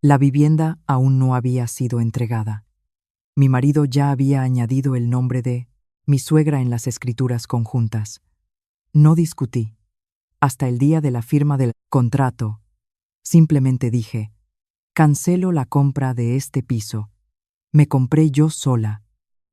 La vivienda aún no había sido entregada. Mi marido ya había añadido el nombre de mi suegra en las escrituras conjuntas. No discutí. Hasta el día de la firma del contrato, simplemente dije: cancelo la compra de este piso. Me compré yo sola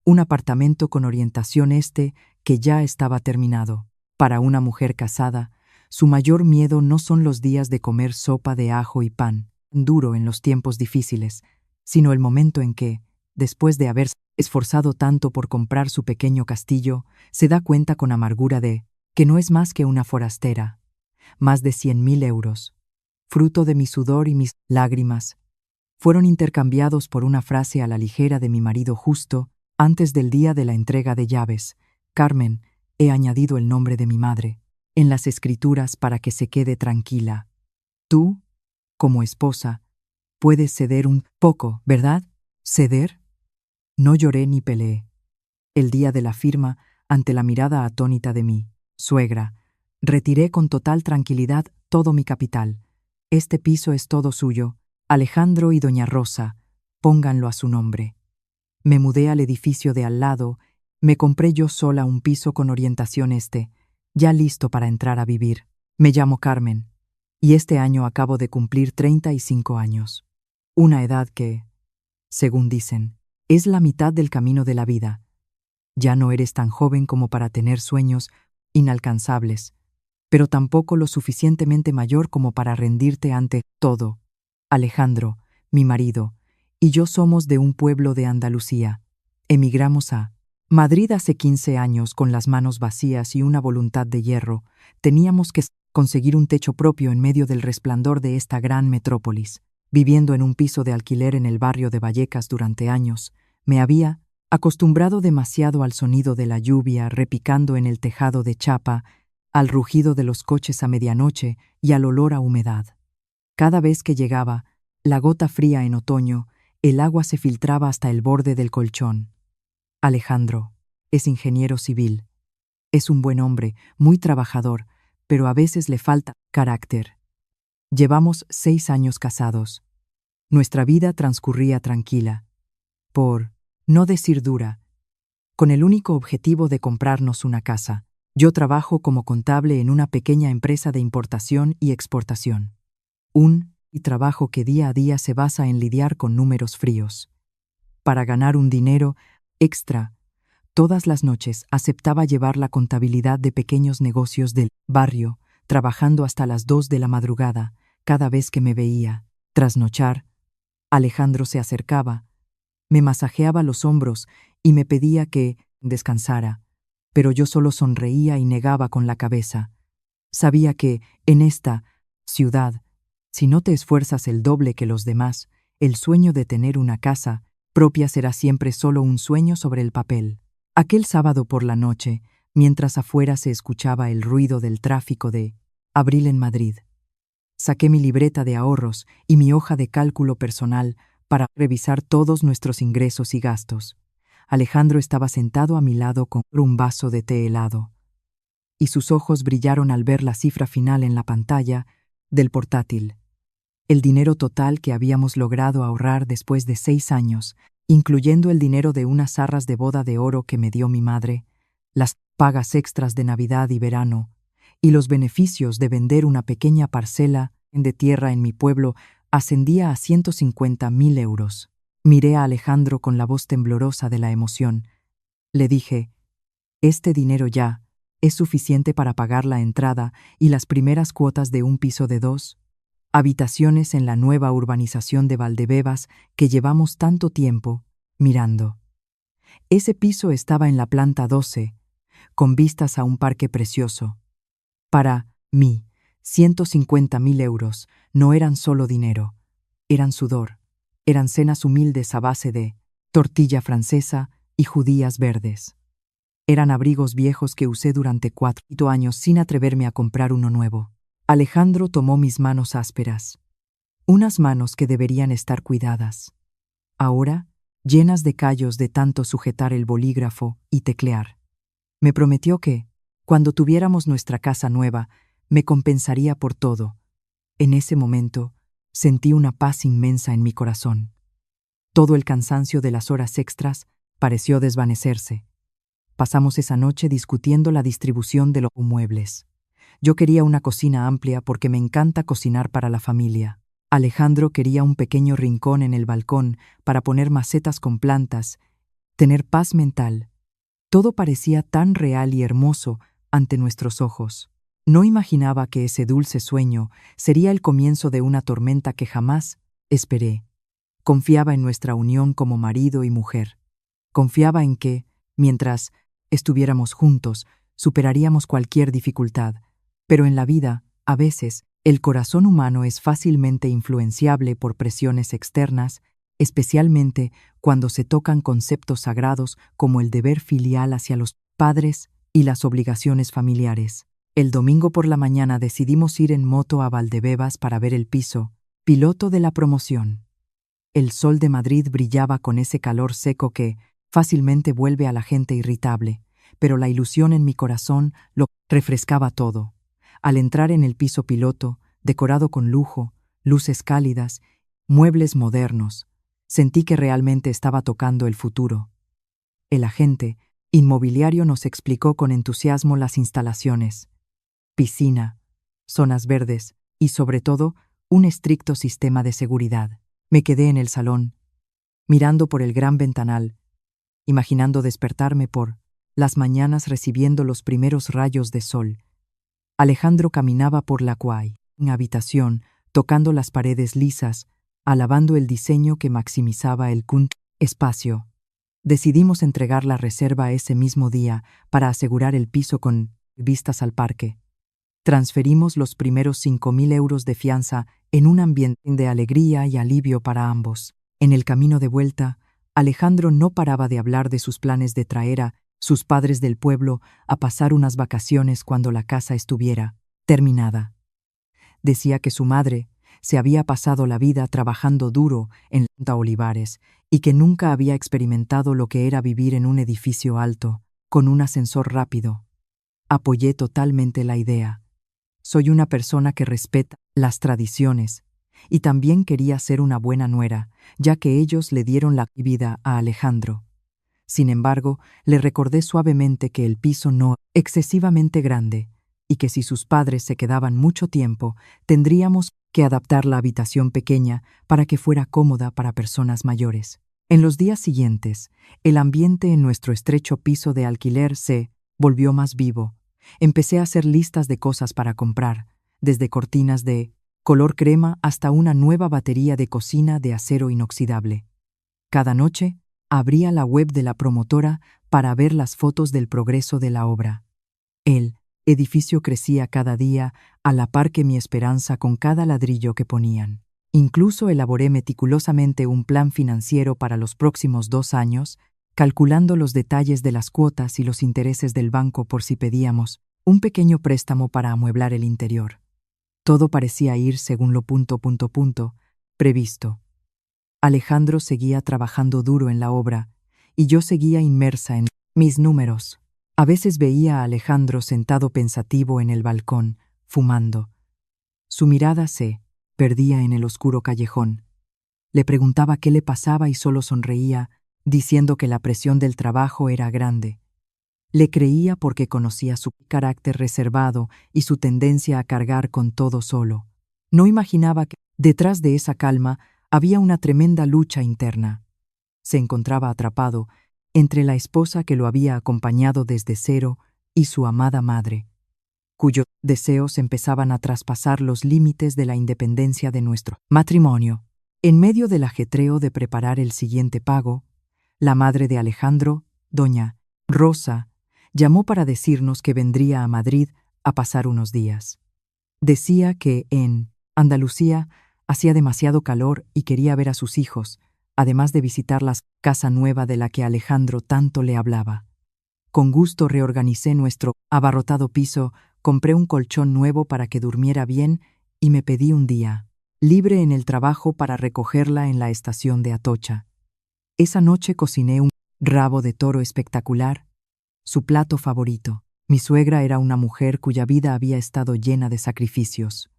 un apartamento con orientación este que ya estaba terminado. Para una mujer casada, su mayor miedo no son los días de comer sopa de ajo y pan, duro en los tiempos difíciles, sino el momento en que, después de haberse esforzado tanto por comprar su pequeño castillo, se da cuenta con amargura de que no es más que una forastera. Más de 100.000 euros, fruto de mi sudor y mis lágrimas, fueron intercambiados por una frase a la ligera de mi marido justo antes del día de la entrega de llaves: Carmen, he añadido el nombre de mi madre en las escrituras para que se quede tranquila. Tú, como esposa, puedes ceder un poco, ¿verdad? ¿Ceder? No lloré ni peleé. El día de la firma, ante la mirada atónita de mi suegra, retiré con total tranquilidad todo mi capital. Este piso es todo suyo. Alejandro y doña Rosa, pónganlo a su nombre. Me mudé al edificio de al lado, me compré yo sola un piso con orientación este, ya listo para entrar a vivir. Me llamo Carmen, y este año acabo de cumplir 35 años. Una edad que, según dicen, es la mitad del camino de la vida. Ya no eres tan joven como para tener sueños inalcanzables, pero tampoco lo suficientemente mayor como para rendirte ante todo. Alejandro, mi marido, y yo somos de un pueblo de Andalucía. Emigramos a Madrid hace 15 años con las manos vacías y una voluntad de hierro. Teníamos que conseguir un techo propio en medio del resplandor de esta gran metrópolis. Viviendo en un piso de alquiler en el barrio de Vallecas durante años, me había acostumbrado demasiado al sonido de la lluvia repicando en el tejado de chapa, al rugido de los coches a medianoche y al olor a humedad. Cada vez que llegaba la gota fría en otoño, el agua se filtraba hasta el borde del colchón. Alejandro es ingeniero civil. Es un buen hombre, muy trabajador, pero a veces le falta carácter. Llevamos 6 años casados. Nuestra vida transcurría tranquila, por no decir dura, con el único objetivo de comprarnos una casa. Yo trabajo como contable en una pequeña empresa de importación y exportación. Un trabajo que día a día se basa en lidiar con números fríos. Para ganar un dinero extra, todas las noches aceptaba llevar la contabilidad de pequeños negocios del barrio, trabajando hasta las 2 de la madrugada. Cada vez que me veía trasnochar, Alejandro se acercaba, me masajeaba los hombros y me pedía que descansara, pero yo solo sonreía y negaba con la cabeza. Sabía que, en esta ciudad, si no te esfuerzas el doble que los demás, el sueño de tener una casa propia será siempre solo un sueño sobre el papel. Aquel sábado por la noche, mientras afuera se escuchaba el ruido del tráfico de abril en Madrid, saqué mi libreta de ahorros y mi hoja de cálculo personal para revisar todos nuestros ingresos y gastos. Alejandro estaba sentado a mi lado con un vaso de té helado, y sus ojos brillaron al ver la cifra final en la pantalla del portátil. El dinero total que habíamos logrado ahorrar después de 6 años, incluyendo el dinero de unas arras de boda de oro que me dio mi madre, las pagas extras de Navidad y verano, y los beneficios de vender una pequeña parcela de tierra en mi pueblo, ascendía a 150.000 euros. Miré a Alejandro con la voz temblorosa de la emoción. Le dije: este dinero ya es suficiente para pagar la entrada y las primeras cuotas de un piso de 2 habitaciones en la nueva urbanización de Valdebebas que llevamos tanto tiempo mirando. Ese piso estaba en la planta 12, con vistas a un parque precioso. Para mí, 150.000 euros no eran solo dinero, eran sudor, eran cenas humildes a base de tortilla francesa y judías verdes. Eran abrigos viejos que usé durante 4 años sin atreverme a comprar uno nuevo. Alejandro tomó mis manos ásperas, unas manos que deberían estar cuidadas, ahora llenas de callos de tanto sujetar el bolígrafo y teclear. Me prometió que, cuando tuviéramos nuestra casa nueva, me compensaría por todo. En ese momento, Sentí una paz inmensa en mi corazón. Todo el cansancio de las horas extras pareció desvanecerse. Pasamos esa noche discutiendo la distribución de los muebles. Yo quería una cocina amplia porque me encanta cocinar para la familia. Alejandro quería un pequeño rincón en el balcón para poner macetas con plantas, tener paz mental. Todo parecía tan real y hermoso ante nuestros ojos. No imaginaba que ese dulce sueño sería el comienzo de una tormenta que jamás esperé. Confiaba en nuestra unión como marido y mujer. Confiaba en que, mientras estuviéramos juntos, superaríamos cualquier dificultad. Pero en la vida, a veces, el corazón humano es fácilmente influenciable por presiones externas, especialmente cuando se tocan conceptos sagrados como el deber filial hacia los padres y las obligaciones familiares. El domingo por la mañana decidimos ir en moto a Valdebebas para ver el piso piloto de la promoción. El sol de Madrid brillaba con ese calor seco que fácilmente vuelve a la gente irritable, pero la ilusión en mi corazón lo refrescaba todo. Al entrar en el piso piloto, decorado con lujo, luces cálidas, muebles modernos, sentí que realmente estaba tocando el futuro. El agente inmobiliario nos explicó con entusiasmo las instalaciones: piscina, zonas verdes y, sobre todo, un estricto sistema de seguridad. Me quedé en el salón, mirando por el gran ventanal, imaginando despertarme por las mañanas recibiendo los primeros rayos de sol. Alejandro caminaba por la habitación, tocando las paredes lisas, alabando el diseño que maximizaba el espacio. Decidimos entregar la reserva ese mismo día para asegurar el piso con vistas al parque. Transferimos los primeros 5.000 euros de fianza en un ambiente de alegría y alivio para ambos. En el camino de vuelta, Alejandro no paraba de hablar de sus planes de traer a sus padres del pueblo a pasar unas vacaciones cuando la casa estuviera terminada. Decía que su madre se había pasado la vida trabajando duro en Olivares y que nunca había experimentado lo que era vivir en un edificio alto, con un ascensor rápido. Apoyé totalmente la idea. Soy una persona que respeta las tradiciones y también quería ser una buena nuera, ya que ellos le dieron la vida a Alejandro. Sin embargo, le recordé suavemente que el piso no era excesivamente grande y que si sus padres se quedaban mucho tiempo, tendríamos que adaptar la habitación pequeña para que fuera cómoda para personas mayores. En los días siguientes, el ambiente en nuestro estrecho piso de alquiler se volvió más vivo. Empecé a hacer listas de cosas para comprar, desde cortinas de color crema hasta una nueva batería de cocina de acero inoxidable. Cada noche, abría la web de la promotora para ver las fotos del progreso de la obra. El edificio crecía cada día a la par que mi esperanza con cada ladrillo que ponían. Incluso elaboré meticulosamente un plan financiero para los próximos 2 años, calculando los detalles de las cuotas y los intereses del banco por si pedíamos un pequeño préstamo para amueblar el interior. Todo parecía ir según lo previsto. Alejandro seguía trabajando duro en la obra y yo seguía inmersa en mis números. A veces veía a Alejandro sentado pensativo en el balcón, fumando. Su mirada se perdía en el oscuro callejón. Le preguntaba qué le pasaba y solo sonreía, diciendo que la presión del trabajo era grande. Le creía porque conocía su carácter reservado y su tendencia a cargar con todo solo. No imaginaba que, detrás de esa calma, había una tremenda lucha interna. Se encontraba atrapado entre la esposa que lo había acompañado desde cero y su amada madre, cuyos deseos empezaban a traspasar los límites de la independencia de nuestro matrimonio. En medio del ajetreo de preparar el siguiente pago, la madre de Alejandro, doña Rosa, llamó para decirnos que vendría a Madrid a pasar unos días. Decía que en Andalucía hacía demasiado calor y quería ver a sus hijos, además de visitar la casa nueva de la que Alejandro tanto le hablaba. Con gusto reorganicé nuestro abarrotado piso, compré un colchón nuevo para que durmiera bien y me pedí un día libre en el trabajo para recogerla en la estación de Atocha. Esa noche cociné un rabo de toro espectacular, su plato favorito. Mi suegra era una mujer cuya vida había estado llena de sacrificios.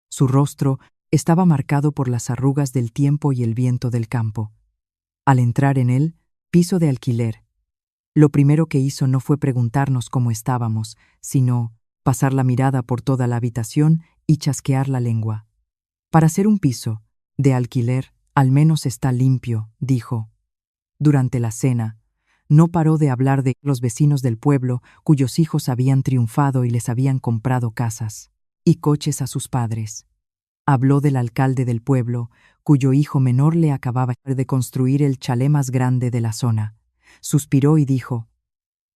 Su rostro Estaba marcado por las arrugas del tiempo y el viento del campo. Al entrar en él, piso de alquiler, lo primero que hizo no fue preguntarnos cómo estábamos, sino pasar la mirada por toda la habitación y chasquear la lengua. Para ser un piso de alquiler, al menos está limpio, dijo. Durante la cena, no paró de hablar de los vecinos del pueblo cuyos hijos habían triunfado y les habían comprado casas y coches a sus padres. Habló del alcalde del pueblo, cuyo hijo menor le acababa de construir el chalet más grande de la zona. Suspiró y dijo: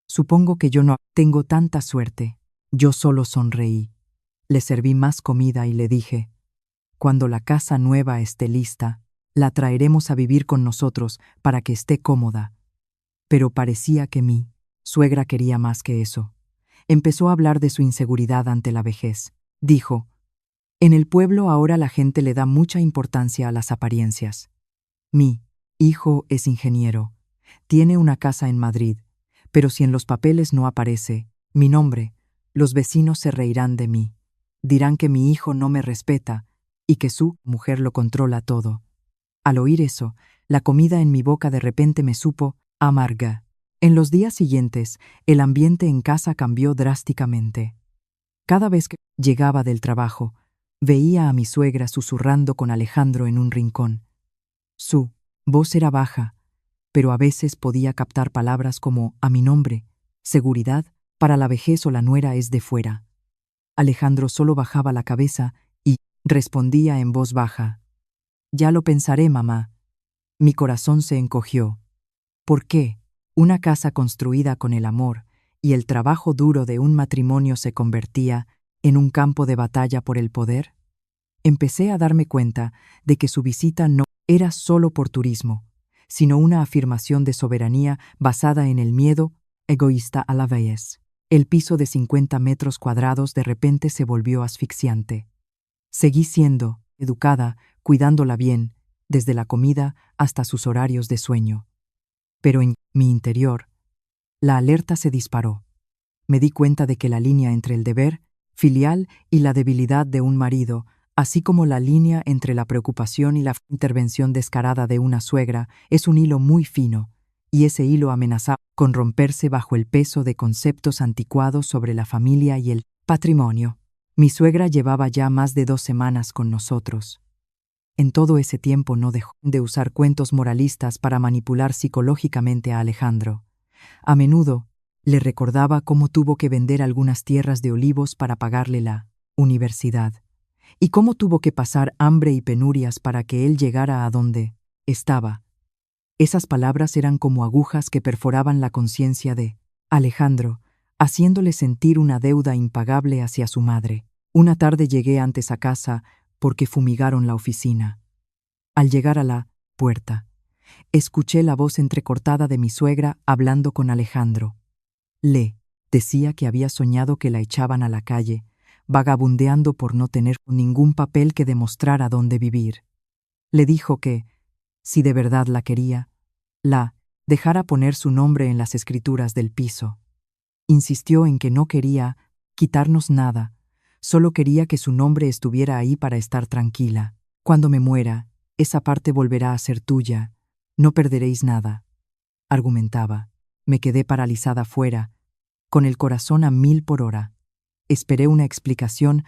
«Supongo que yo no tengo tanta suerte». Yo solo sonreí. Le serví más comida y le dije: «Cuando la casa nueva esté lista, la traeremos a vivir con nosotros para que esté cómoda». Pero parecía que mi suegra quería más que eso. Empezó a hablar de su inseguridad ante la vejez. Dijo: «En el pueblo ahora la gente le da mucha importancia a las apariencias. Mi hijo es ingeniero. Tiene una casa en Madrid, pero si en los papeles no aparece mi nombre, los vecinos se reirán de mí. Dirán que mi hijo no me respeta y que su mujer lo controla todo». Al oír eso, la comida en mi boca de repente me supo amarga. En los días siguientes, el ambiente en casa cambió drásticamente. Cada vez que llegaba del trabajo, veía a mi suegra susurrando con Alejandro en un rincón. Su voz era baja, pero a veces podía captar palabras como «a mi nombre», «seguridad», «para la vejez» o «la nuera es de fuera». Alejandro solo bajaba la cabeza y respondía en voz baja: «Ya lo pensaré, mamá». Mi corazón se encogió. ¿Por qué una casa construida con el amor y el trabajo duro de un matrimonio se convertía en un campo de batalla por el poder? Empecé a darme cuenta de que su visita no era solo por turismo, sino una afirmación de soberanía basada en el miedo egoísta a la vejez. El piso de 50 metros cuadrados de repente se volvió asfixiante. Seguí siendo educada, cuidándola bien, desde la comida hasta sus horarios de sueño. Pero en mi interior, la alerta se disparó. Me di cuenta de que la línea entre el deber filial y la debilidad de un marido, así como la línea entre la preocupación y la intervención descarada de una suegra, es un hilo muy fino, y ese hilo amenazaba con romperse bajo el peso de conceptos anticuados sobre la familia y el patrimonio. Mi suegra llevaba ya más de 2 semanas con nosotros. En todo ese tiempo no dejó de usar cuentos moralistas para manipular psicológicamente a Alejandro. A menudo le recordaba cómo tuvo que vender algunas tierras de olivos para pagarle la universidad, y cómo tuvo que pasar hambre y penurias para que él llegara a donde estaba. Esas palabras eran como agujas que perforaban la conciencia de Alejandro, haciéndole sentir una deuda impagable hacia su madre. Una tarde llegué antes a casa porque fumigaron la oficina. Al llegar a la puerta, escuché la voz entrecortada de mi suegra hablando con Alejandro. Le decía que había soñado que la echaban a la calle, vagabundeando por no tener ningún papel que demostrara dónde vivir. Le dijo que, si de verdad la quería, la dejara poner su nombre en las escrituras del piso. Insistió en que no quería quitarnos nada, solo quería que su nombre estuviera ahí para estar tranquila. Cuando me muera, esa parte volverá a ser tuya, no perderéis nada, argumentaba. Me quedé paralizada fuera, con el corazón a 1000 por hora. Esperé una explicación,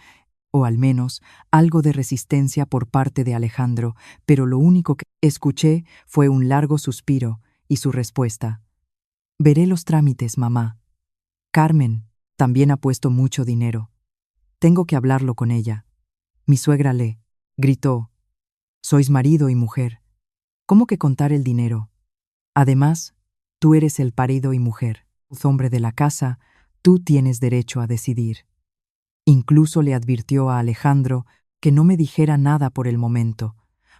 o al menos algo de resistencia por parte de Alejandro, pero lo único que escuché fue un largo suspiro y su respuesta: «Veré los trámites, mamá. Carmen también ha puesto mucho dinero. Tengo que hablarlo con ella». Mi suegra le gritó: «Sois marido y mujer. ¿Cómo que contar el dinero? Además, tú eres el marido y mujer, hombre de la casa, tú tienes derecho a decidir». Incluso le advirtió a Alejandro que no me dijera nada por el momento,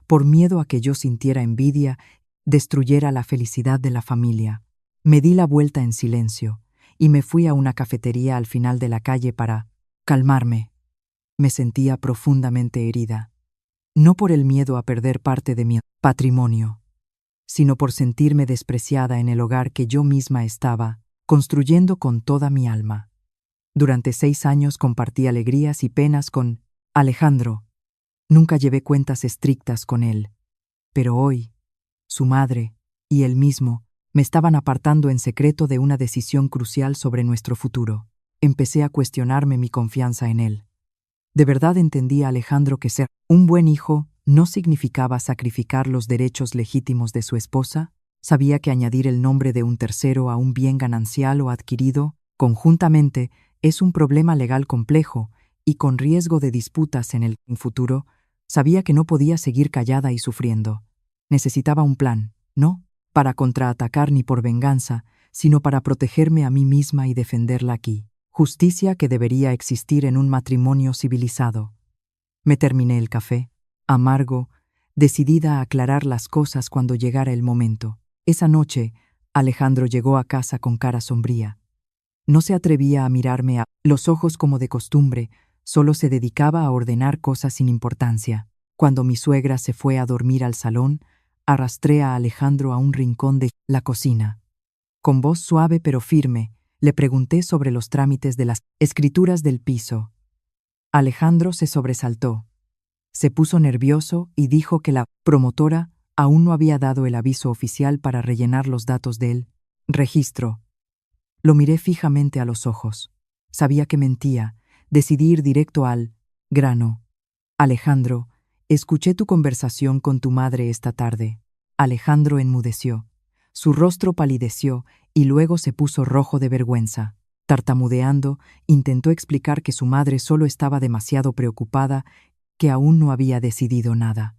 por miedo a que yo sintiera envidia, destruyera la felicidad de la familia. Me di la vuelta en silencio y me fui a una cafetería al final de la calle para calmarme. Me sentía profundamente herida, no por el miedo a perder parte de mi patrimonio, sino por sentirme despreciada en el hogar que yo misma estaba construyendo con toda mi alma. Durante 6 años compartí alegrías y penas con Alejandro, Nunca llevé cuentas estrictas con él. Pero hoy, su madre y él mismo me estaban apartando en secreto de una decisión crucial sobre nuestro futuro. Empecé a cuestionarme mi confianza en él. De verdad entendía Alejandro que ser un buen hijo no significaba sacrificar los derechos legítimos de su esposa. Sabía que añadir el nombre de un tercero a un bien ganancial o adquirido conjuntamente es un problema legal complejo y con riesgo de disputas en el futuro. Sabía que no podía seguir callada y sufriendo. Necesitaba un plan, no para contraatacar ni por venganza, sino para protegerme a mí misma y defenderla aquí. Justicia que debería existir en un matrimonio civilizado. Me terminé el café, amargo, decidida a aclarar las cosas cuando llegara el momento. Esa noche, Alejandro llegó a casa con cara sombría. No se atrevía a mirarme a los ojos como de costumbre, solo se dedicaba a ordenar cosas sin importancia. Cuando mi suegra se fue a dormir al salón, arrastré a Alejandro a un rincón de la cocina. Con voz suave pero firme, le pregunté sobre los trámites de las escrituras del piso. Alejandro se sobresaltó. Se puso nervioso y dijo que la promotora aún no había dado el aviso oficial para rellenar los datos del registro. Lo miré fijamente a los ojos. Sabía que mentía. Decidí ir directo al grano. Alejandro, escuché tu conversación con tu madre esta tarde. Alejandro enmudeció. Su rostro palideció y luego se puso rojo de vergüenza. Tartamudeando, intentó explicar que su madre solo estaba demasiado preocupada, que aún no había decidido nada.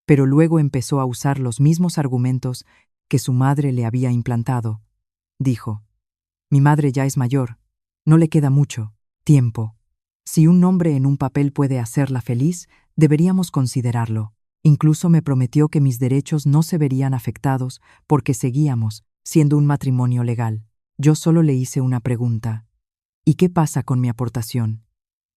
Pero luego empezó a usar los mismos argumentos que su madre le había implantado. Dijo: mi madre ya es mayor. No le queda mucho tiempo. Si un nombre en un papel puede hacerla feliz, deberíamos considerarlo. Incluso me prometió que mis derechos no se verían afectados porque seguíamos siendo un matrimonio legal. Yo solo le hice una pregunta. ¿Y qué pasa con mi aportación?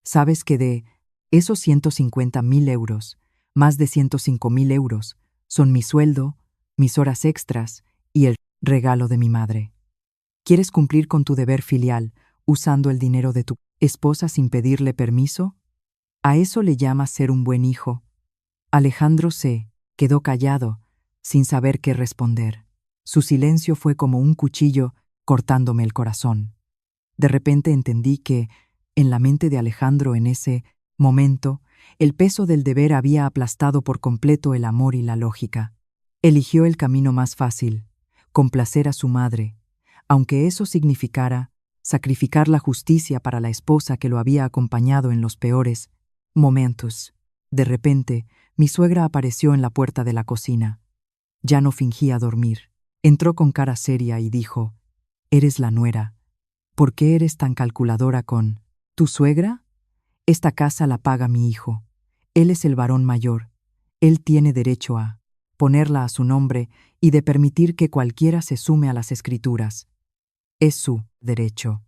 Sabes que de esos 150.000 euros, más de 105.000 euros, son mi sueldo, mis horas extras y el regalo de mi madre. ¿Quieres cumplir con tu deber filial usando el dinero de tu esposa sin pedirle permiso? ¿A eso le llamas ser un buen hijo? Alejandro se quedó callado, sin saber qué responder. Su silencio fue como un cuchillo cortándome el corazón. De repente entendí que, en la mente de Alejandro en ese momento, el peso del deber había aplastado por completo el amor y la lógica. Eligió el camino más fácil, complacer a su madre, aunque eso significara sacrificar la justicia para la esposa que lo había acompañado en los peores momentos. De repente, mi suegra apareció en la puerta de la cocina. Ya no fingía dormir. Entró con cara seria y dijo: «¿Eres la nuera? ¿Por qué eres tan calculadora con tu suegra? Esta casa la paga mi hijo. Él es el varón mayor. Él tiene derecho a ponerla a su nombre y de permitir que cualquiera se sume a las escrituras. Es su derecho».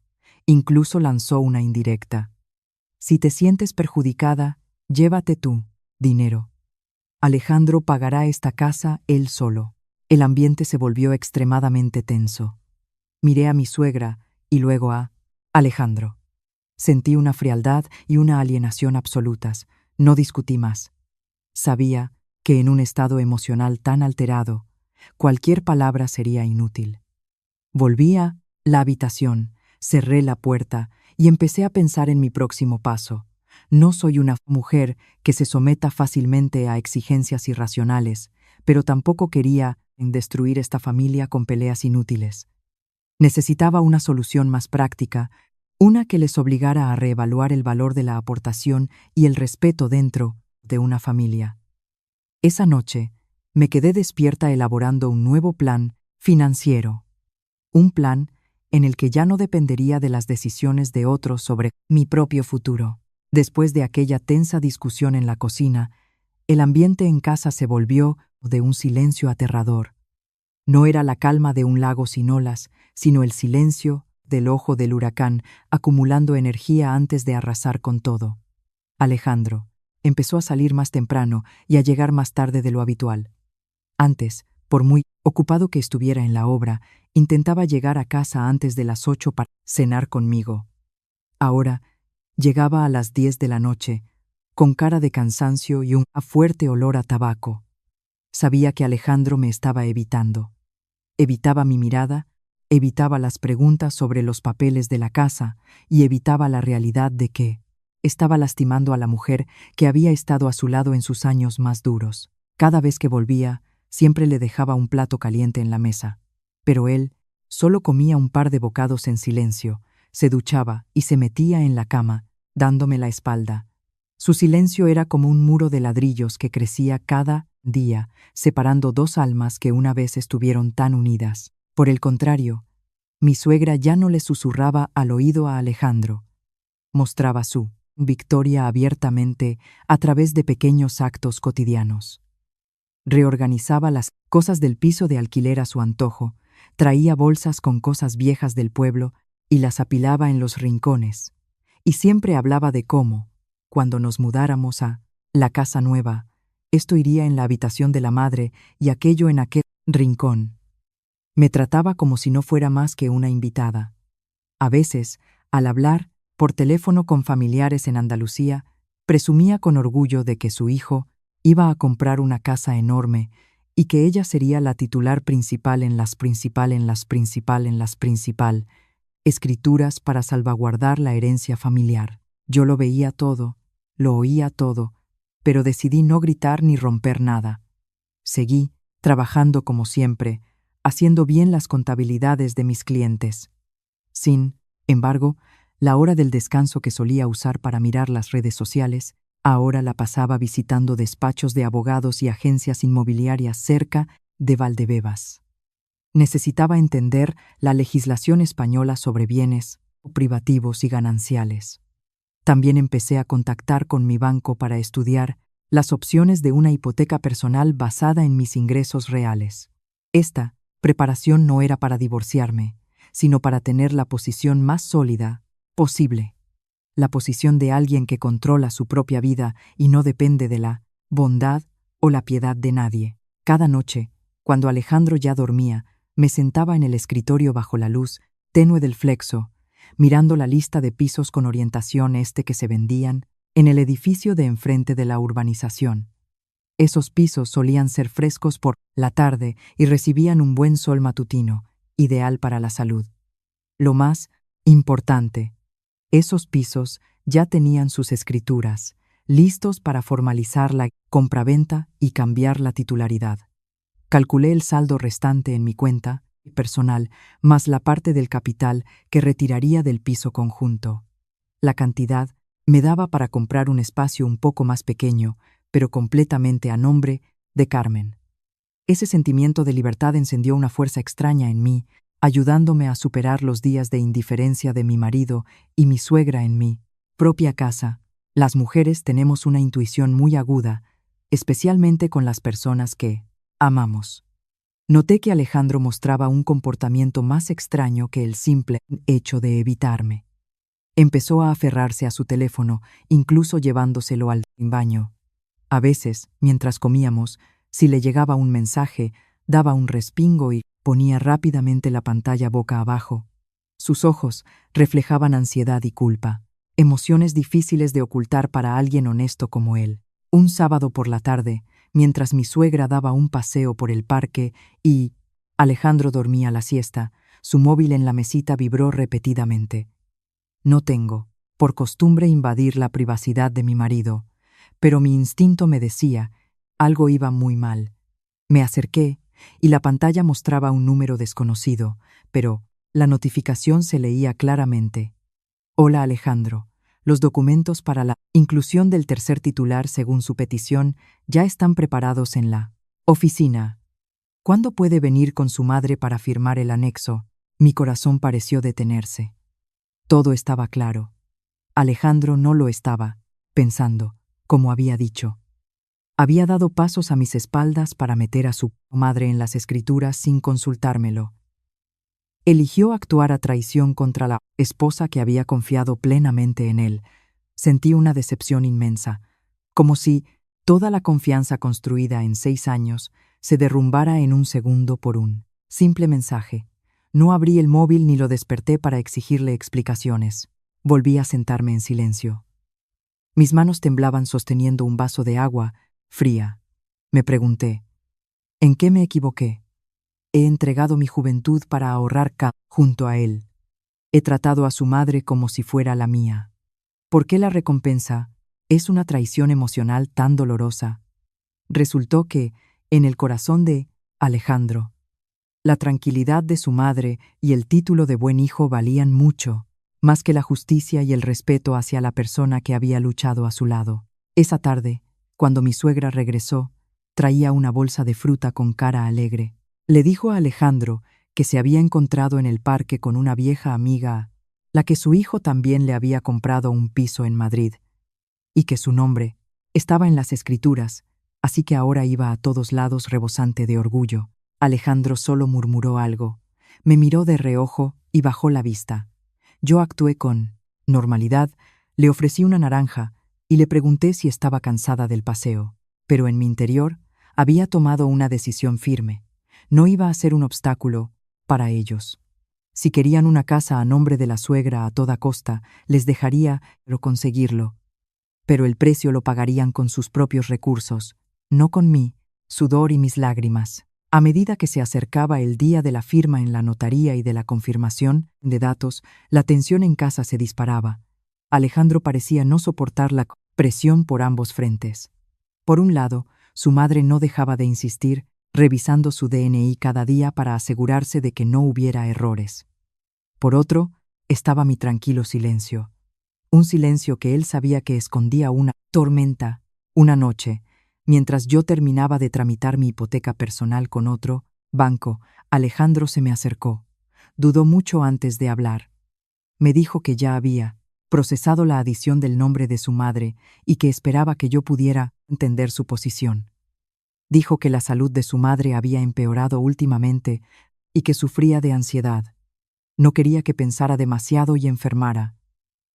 Incluso lanzó una indirecta. «Si te sientes perjudicada, llévate tu dinero. Alejandro pagará esta casa él solo». El ambiente se volvió extremadamente tenso. Miré a mi suegra y luego a Alejandro. Sentí una frialdad y una alienación absolutas. No discutí más. Sabía que en un estado emocional tan alterado, cualquier palabra sería inútil. Volví a la habitación, cerré la puerta y empecé a pensar en mi próximo paso. No soy una mujer que se someta fácilmente a exigencias irracionales, pero tampoco quería destruir esta familia con peleas inútiles. Necesitaba una solución más práctica, una que les obligara a reevaluar el valor de la aportación y el respeto dentro de una familia. Esa noche, me quedé despierta elaborando un nuevo plan financiero. Un plan en el que ya no dependería de las decisiones de otros sobre mi propio futuro. Después de aquella tensa discusión en la cocina, el ambiente en casa se volvió de un silencio aterrador. No era la calma de un lago sin olas, sino el silencio del ojo del huracán acumulando energía antes de arrasar con todo. Alejandro empezó a salir más temprano y a llegar más tarde de lo habitual. Antes, por muy ocupado que estuviera en la obra, intentaba llegar a casa antes de las 8 para cenar conmigo. Ahora, llegaba a las 10 de la noche, con cara de cansancio y un fuerte olor a tabaco. Sabía que Alejandro me estaba evitando. Evitaba mi mirada, evitaba las preguntas sobre los papeles de la casa y evitaba la realidad de que estaba lastimando a la mujer que había estado a su lado en sus años más duros. Cada vez que volvía, siempre le dejaba un plato caliente en la mesa, pero él solo comía un par de bocados en silencio, se duchaba y se metía en la cama, dándome la espalda. Su silencio era como un muro de ladrillos que crecía cada día, separando dos almas que una vez estuvieron tan unidas. Por el contrario, mi suegra ya no le susurraba al oído a Alejandro. Mostraba su victoria abiertamente a través de pequeños actos cotidianos. Reorganizaba las cosas del piso de alquiler a su antojo, traía bolsas con cosas viejas del pueblo y las apilaba en los rincones. Y siempre hablaba de cómo, cuando nos mudáramos a la casa nueva, esto iría en la habitación de la madre y aquello en aquel rincón. Me trataba como si no fuera más que una invitada. A veces, al hablar por teléfono con familiares en Andalucía, presumía con orgullo de que su hijo iba a comprar una casa enorme y que ella sería la titular principal en las escrituras para salvaguardar la herencia familiar. Yo lo veía todo, lo oía todo, pero decidí no gritar ni romper nada. Seguí trabajando como siempre, haciendo bien las contabilidades de mis clientes. Sin embargo, la hora del descanso que solía usar para mirar las redes sociales, ahora la pasaba visitando despachos de abogados y agencias inmobiliarias cerca de Valdebebas. Necesitaba entender la legislación española sobre bienes privativos y gananciales. También empecé a contactar con mi banco para estudiar las opciones de una hipoteca personal basada en mis ingresos reales. Esta preparación no era para divorciarme, sino para tener la posición más sólida posible. La posición de alguien que controla su propia vida y no depende de la bondad o la piedad de nadie. Cada noche, cuando Alejandro ya dormía, me sentaba en el escritorio bajo la luz tenue del flexo, mirando la lista de pisos con orientación este que se vendían en el edificio de enfrente de la urbanización. Esos pisos solían ser frescos por la tarde y recibían un buen sol matutino, ideal para la salud. Lo más importante, esos pisos ya tenían sus escrituras, listos para formalizar la compraventa y cambiar la titularidad. Calculé el saldo restante en mi cuenta personal, más la parte del capital que retiraría del piso conjunto. La cantidad me daba para comprar un espacio un poco más pequeño, pero completamente a nombre de Carmen. Ese sentimiento de libertad encendió una fuerza extraña en mí, ayudándome a superar los días de indiferencia de mi marido y mi suegra en mi propia casa. Las mujeres tenemos una intuición muy aguda, especialmente con las personas que amamos. Noté que Alejandro mostraba un comportamiento más extraño que el simple hecho de evitarme. Empezó a aferrarse a su teléfono, incluso llevándoselo al baño. A veces, mientras comíamos, si le llegaba un mensaje, daba un respingo y ponía rápidamente la pantalla boca abajo. Sus ojos reflejaban ansiedad y culpa, emociones difíciles de ocultar para alguien honesto como él. Un sábado por la tarde, mientras mi suegra daba un paseo por el parque y Alejandro dormía la siesta, su móvil en la mesita vibró repetidamente. No tengo por costumbre invadir la privacidad de mi marido, pero mi instinto me decía, algo iba muy mal. Me acerqué y la pantalla mostraba un número desconocido, pero la notificación se leía claramente. Hola Alejandro, los documentos para la inclusión del tercer titular según su petición ya están preparados en la oficina. ¿Cuándo puede venir con su madre para firmar el anexo? Mi corazón pareció detenerse. Todo estaba claro. Alejandro no lo estaba pensando, como había dicho. Había dado pasos a mis espaldas para meter a su madre en las escrituras sin consultármelo. Eligió actuar a traición contra la esposa que había confiado plenamente en él. Sentí una decepción inmensa, como si toda la confianza construida en 6 años se derrumbara en un segundo por un simple mensaje. No abrí el móvil ni lo desperté para exigirle explicaciones. Volví a sentarme en silencio. Mis manos temblaban sosteniendo un vaso de agua fría. Me pregunté, ¿en qué me equivoqué? He entregado mi juventud para ahorrar junto a él. He tratado a su madre como si fuera la mía. ¿Por qué la recompensa es una traición emocional tan dolorosa? Resultó que, en el corazón de Alejandro, la tranquilidad de su madre y el título de buen hijo valían mucho, más que la justicia y el respeto hacia la persona que había luchado a su lado. Esa tarde, cuando mi suegra regresó, traía una bolsa de fruta con cara alegre. Le dijo a Alejandro que se había encontrado en el parque con una vieja amiga, la que su hijo también le había comprado un piso en Madrid, y que su nombre estaba en las escrituras, así que ahora iba a todos lados rebosante de orgullo. Alejandro solo murmuró algo, me miró de reojo y bajó la vista. Yo actué con normalidad, le ofrecí una naranja y le pregunté si estaba cansada del paseo, pero en mi interior había tomado una decisión firme. No iba a ser un obstáculo para ellos. Si querían una casa a nombre de la suegra a toda costa, les dejaría conseguirlo. Pero el precio lo pagarían con sus propios recursos, no con mi sudor y mis lágrimas. A medida que se acercaba el día de la firma en la notaría y de la confirmación de datos, la tensión en casa se disparaba. Alejandro parecía no soportar la presión por ambos frentes. Por un lado, su madre no dejaba de insistir, revisando su DNI cada día para asegurarse de que no hubiera errores. Por otro, estaba mi tranquilo silencio. Un silencio que él sabía que escondía una tormenta. Una noche, mientras yo terminaba de tramitar mi hipoteca personal con otro banco, Alejandro se me acercó. Dudó mucho antes de hablar. Me dijo que ya había procesado la adición del nombre de su madre y que esperaba que yo pudiera entender su posición. Dijo que la salud de su madre había empeorado últimamente y que sufría de ansiedad. No quería que pensara demasiado y enfermara.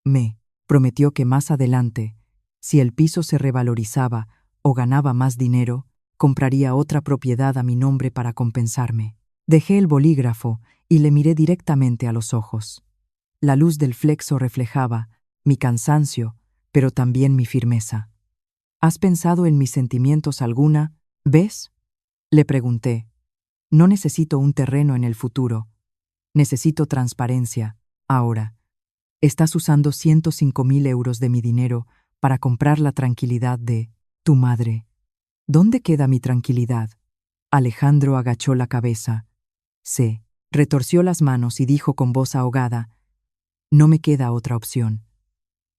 Me prometió que más adelante, si el piso se revalorizaba o ganaba más dinero, compraría otra propiedad a mi nombre para compensarme. Dejé el bolígrafo y le miré directamente a los ojos. La luz del flexo reflejaba mi cansancio, pero también mi firmeza. ¿Has pensado en mis sentimientos alguna vez? Le pregunté. No necesito un terreno en el futuro. Necesito transparencia, ahora. Estás usando 105.000 euros de mi dinero para comprar la tranquilidad de tu madre. ¿Dónde queda mi tranquilidad? Alejandro agachó la cabeza. Se retorció las manos y dijo con voz ahogada, no me queda otra opción.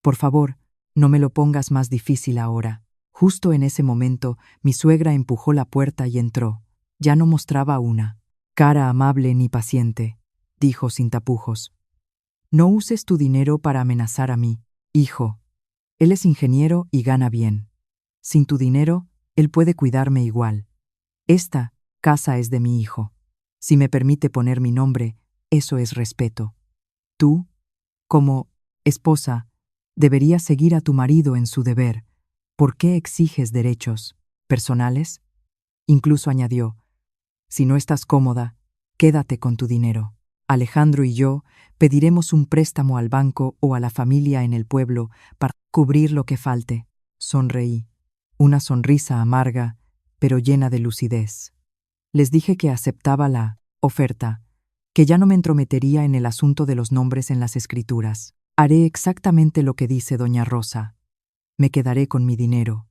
Por favor, no me lo pongas más difícil ahora. Justo en ese momento, mi suegra empujó la puerta y entró. Ya no mostraba una cara amable ni paciente. Dijo sin tapujos. No uses tu dinero para amenazar a mí, hijo. Él es ingeniero y gana bien. Sin tu dinero, él puede cuidarme igual. Esta casa es de mi hijo. Si me permite poner mi nombre, eso es respeto. Tú, como esposa, deberías seguir a tu marido en su deber. ¿Por qué exiges derechos personales? Incluso añadió, si no estás cómoda, quédate con tu dinero. Alejandro y yo pediremos un préstamo al banco o a la familia en el pueblo para cubrir lo que falte. Sonreí, una sonrisa amarga, pero llena de lucidez. Les dije que aceptaba la oferta, que ya no me entrometería en el asunto de los nombres en las escrituras. Haré exactamente lo que dice doña Rosa. Me quedaré con mi dinero.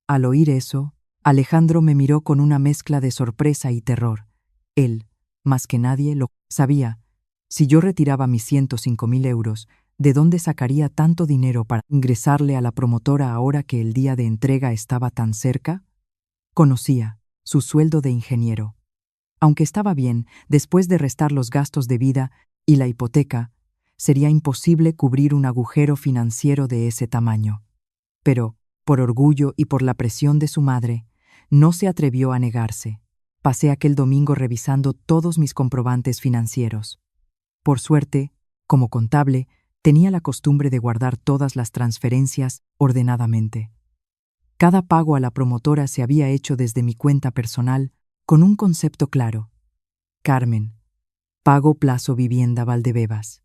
Al oír eso, Alejandro me miró con una mezcla de sorpresa y terror. Él, más que nadie, lo sabía. Si yo retiraba mis 105.000 euros, ¿de dónde sacaría tanto dinero para ingresarle a la promotora ahora que el día de entrega estaba tan cerca? Conocía su sueldo de ingeniero. Aunque estaba bien, después de restar los gastos de vida y la hipoteca, sería imposible cubrir un agujero financiero de ese tamaño. Pero, por orgullo y por la presión de su madre, no se atrevió a negarse. Pasé aquel domingo revisando todos mis comprobantes financieros. Por suerte, como contable, tenía la costumbre de guardar todas las transferencias ordenadamente. Cada pago a la promotora se había hecho desde mi cuenta personal con un concepto claro. Carmen, pago plazo vivienda Valdebebas.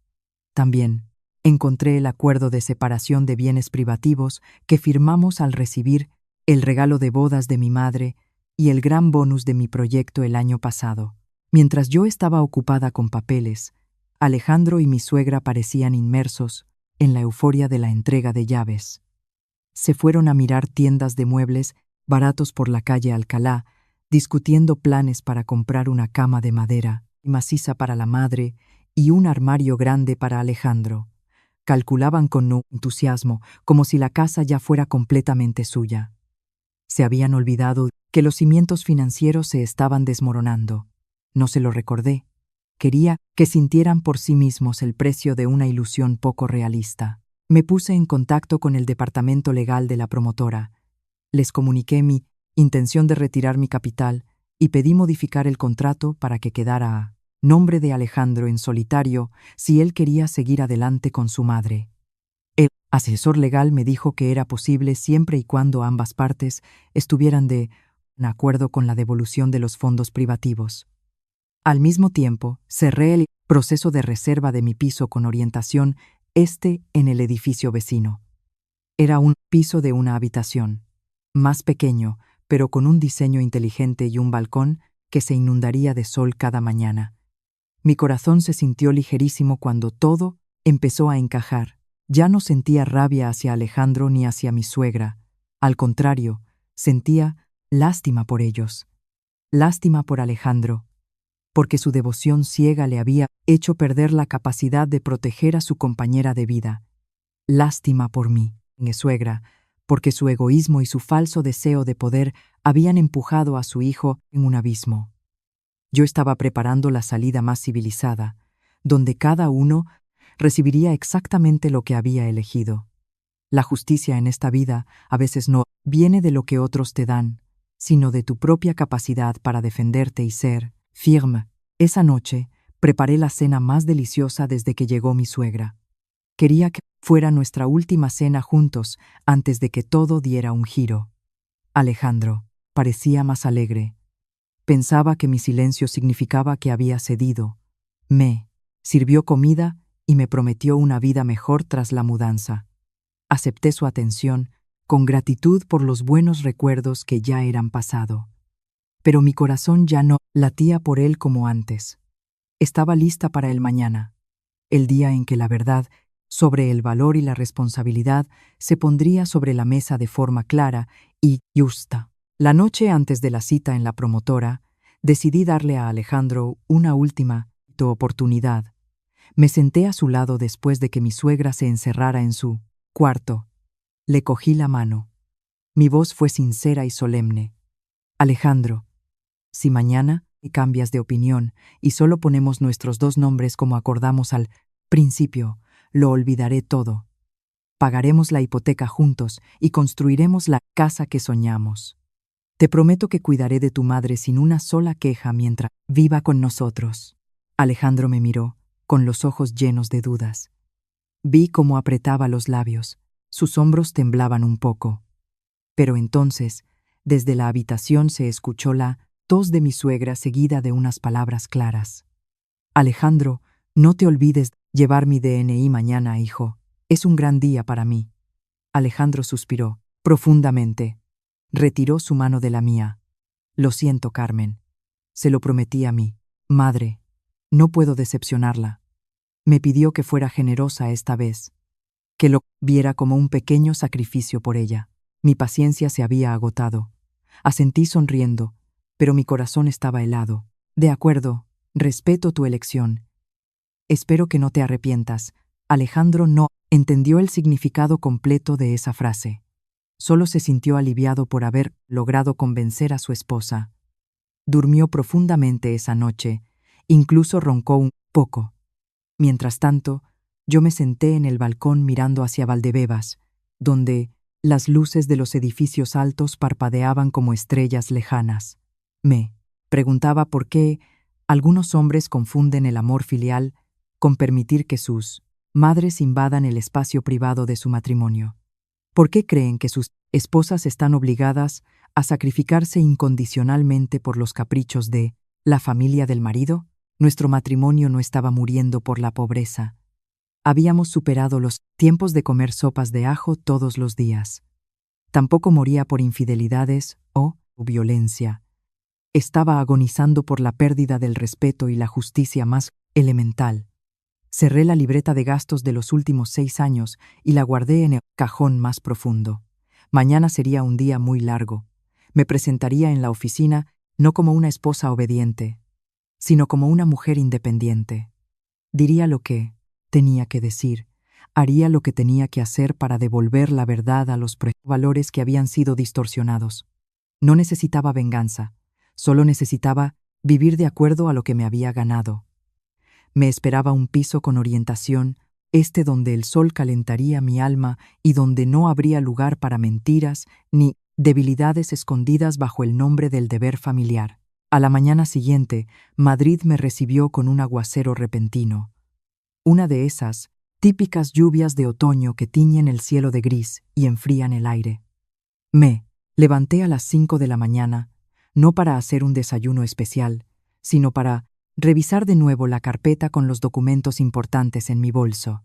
También, encontré el acuerdo de separación de bienes privativos que firmamos al recibir el regalo de bodas de mi madre y el gran bonus de mi proyecto el año pasado. Mientras yo estaba ocupada con papeles, Alejandro y mi suegra parecían inmersos en la euforia de la entrega de llaves. Se fueron a mirar tiendas de muebles baratos por la calle Alcalá, discutiendo planes para comprar una cama de madera maciza para la madre y un armario grande para Alejandro. Calculaban con entusiasmo, como si la casa ya fuera completamente suya. Se habían olvidado que los cimientos financieros se estaban desmoronando. No se lo recordé. Quería que sintieran por sí mismos el precio de una ilusión poco realista. Me puse en contacto con el departamento legal de la promotora. Les comuniqué mi intención de retirar mi capital y pedí modificar el contrato para que quedara a nombre de Alejandro en solitario si él quería seguir adelante con su madre. El asesor legal me dijo que era posible siempre y cuando ambas partes estuvieran de acuerdo con la devolución de los fondos privativos. Al mismo tiempo, cerré el proceso de reserva de mi piso con orientación en el edificio vecino. Era un piso de una habitación, más pequeño, pero con un diseño inteligente y un balcón que se inundaría de sol cada mañana. Mi corazón se sintió ligerísimo cuando todo empezó a encajar. Ya no sentía rabia hacia Alejandro ni hacia mi suegra. Al contrario, sentía lástima por ellos. Lástima por Alejandro, porque su devoción ciega le había hecho perder la capacidad de proteger a su compañera de vida. Lástima por mí, mi suegra, porque su egoísmo y su falso deseo de poder habían empujado a su hijo en un abismo. Yo estaba preparando la salida más civilizada, donde cada uno recibiría exactamente lo que había elegido. La justicia en esta vida a veces no viene de lo que otros te dan, sino de tu propia capacidad para defenderte y ser firme. Esa noche preparé la cena más deliciosa desde que llegó mi suegra. Quería que fuera nuestra última cena juntos antes de que todo diera un giro. Alejandro parecía más alegre. Pensaba que mi silencio significaba que había cedido. Me sirvió comida y me prometió una vida mejor tras la mudanza. Acepté su atención con gratitud por los buenos recuerdos que ya eran pasado. Pero mi corazón ya no latía por él como antes. Estaba lista para el mañana, el día en que la verdad sobre el valor y la responsabilidad se pondría sobre la mesa de forma clara y justa. La noche antes de la cita en la promotora, decidí darle a Alejandro una última oportunidad. Me senté a su lado después de que mi suegra se encerrara en su cuarto. Le cogí la mano. Mi voz fue sincera y solemne. Alejandro, si mañana cambias de opinión y solo ponemos nuestros dos nombres como acordamos al principio, lo olvidaré todo. Pagaremos la hipoteca juntos y construiremos la casa que soñamos. Te prometo que cuidaré de tu madre sin una sola queja mientras viva con nosotros. Alejandro me miró, con los ojos llenos de dudas. Vi cómo apretaba los labios. Sus hombros temblaban un poco. Pero entonces, desde la habitación se escuchó la tos de mi suegra seguida de unas palabras claras. Alejandro, no te olvides de llevar mi DNI mañana, hijo. Es un gran día para mí. Alejandro suspiró profundamente. Retiró su mano de la mía. Lo siento, Carmen. Se lo prometí a mi madre. No puedo decepcionarla. Me pidió que fuera generosa esta vez, que lo viera como un pequeño sacrificio por ella. Mi paciencia se había agotado. Asentí sonriendo, pero mi corazón estaba helado. De acuerdo, respeto tu elección. Espero que no te arrepientas. Alejandro no entendió el significado completo de esa frase. Solo se sintió aliviado por haber logrado convencer a su esposa. Durmió profundamente esa noche, incluso roncó un poco. Mientras tanto, yo me senté en el balcón mirando hacia Valdebebas, donde las luces de los edificios altos parpadeaban como estrellas lejanas. Me preguntaba por qué algunos hombres confunden el amor filial con permitir que sus madres invadan el espacio privado de su matrimonio. ¿Por qué creen que sus esposas están obligadas a sacrificarse incondicionalmente por los caprichos de la familia del marido? Nuestro matrimonio no estaba muriendo por la pobreza. Habíamos superado los tiempos de comer sopas de ajo todos los días. Tampoco moría por infidelidades o violencia. Estaba agonizando por la pérdida del respeto y la justicia más elemental. Cerré la libreta de gastos de los últimos 6 años y la guardé en el cajón más profundo. Mañana sería un día muy largo. Me presentaría en la oficina no como una esposa obediente, sino como una mujer independiente. Diría lo que tenía que decir, haría lo que tenía que hacer para devolver la verdad a los valores que habían sido distorsionados. No necesitaba venganza, solo necesitaba vivir de acuerdo a lo que me había ganado. Me esperaba un piso con orientación, donde el sol calentaría mi alma y donde no habría lugar para mentiras ni debilidades escondidas bajo el nombre del deber familiar. A la mañana siguiente, Madrid me recibió con un aguacero repentino. Una de esas típicas lluvias de otoño que tiñen el cielo de gris y enfrían el aire. Me levanté a las 5 de la mañana, no para hacer un desayuno especial, sino para revisar de nuevo la carpeta con los documentos importantes en mi bolso.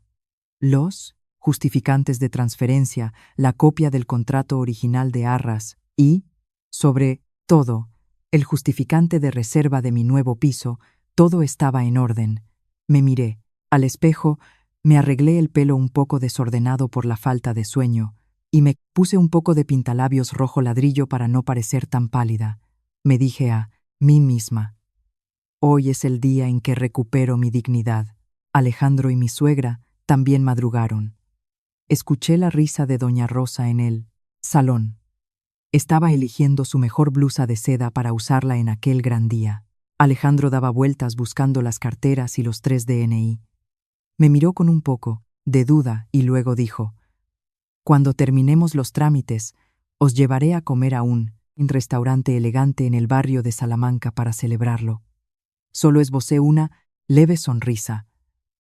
Los justificantes de transferencia, la copia del contrato original de Arras y, sobre todo, el justificante de reserva de mi nuevo piso, todo estaba en orden. Me miré al espejo, me arreglé el pelo un poco desordenado por la falta de sueño y me puse un poco de pintalabios rojo ladrillo para no parecer tan pálida. Me dije a mí misma: hoy es el día en que recupero mi dignidad. Alejandro y mi suegra también madrugaron. Escuché la risa de doña Rosa en el salón. Estaba eligiendo su mejor blusa de seda para usarla en aquel gran día. Alejandro daba vueltas buscando las carteras y los 3 DNI. Me miró con un poco de duda y luego dijo: cuando terminemos los trámites, os llevaré a comer a un restaurante elegante en el barrio de Salamanca para celebrarlo. Solo esbocé una leve sonrisa.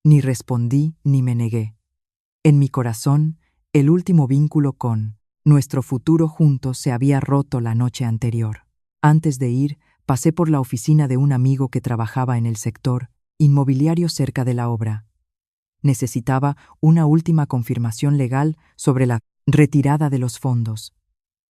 Ni respondí ni me negué. En mi corazón, el último vínculo con nuestro futuro juntos se había roto la noche anterior. Antes de ir, pasé por la oficina de un amigo que trabajaba en el sector inmobiliario cerca de la obra. Necesitaba una última confirmación legal sobre la retirada de los fondos.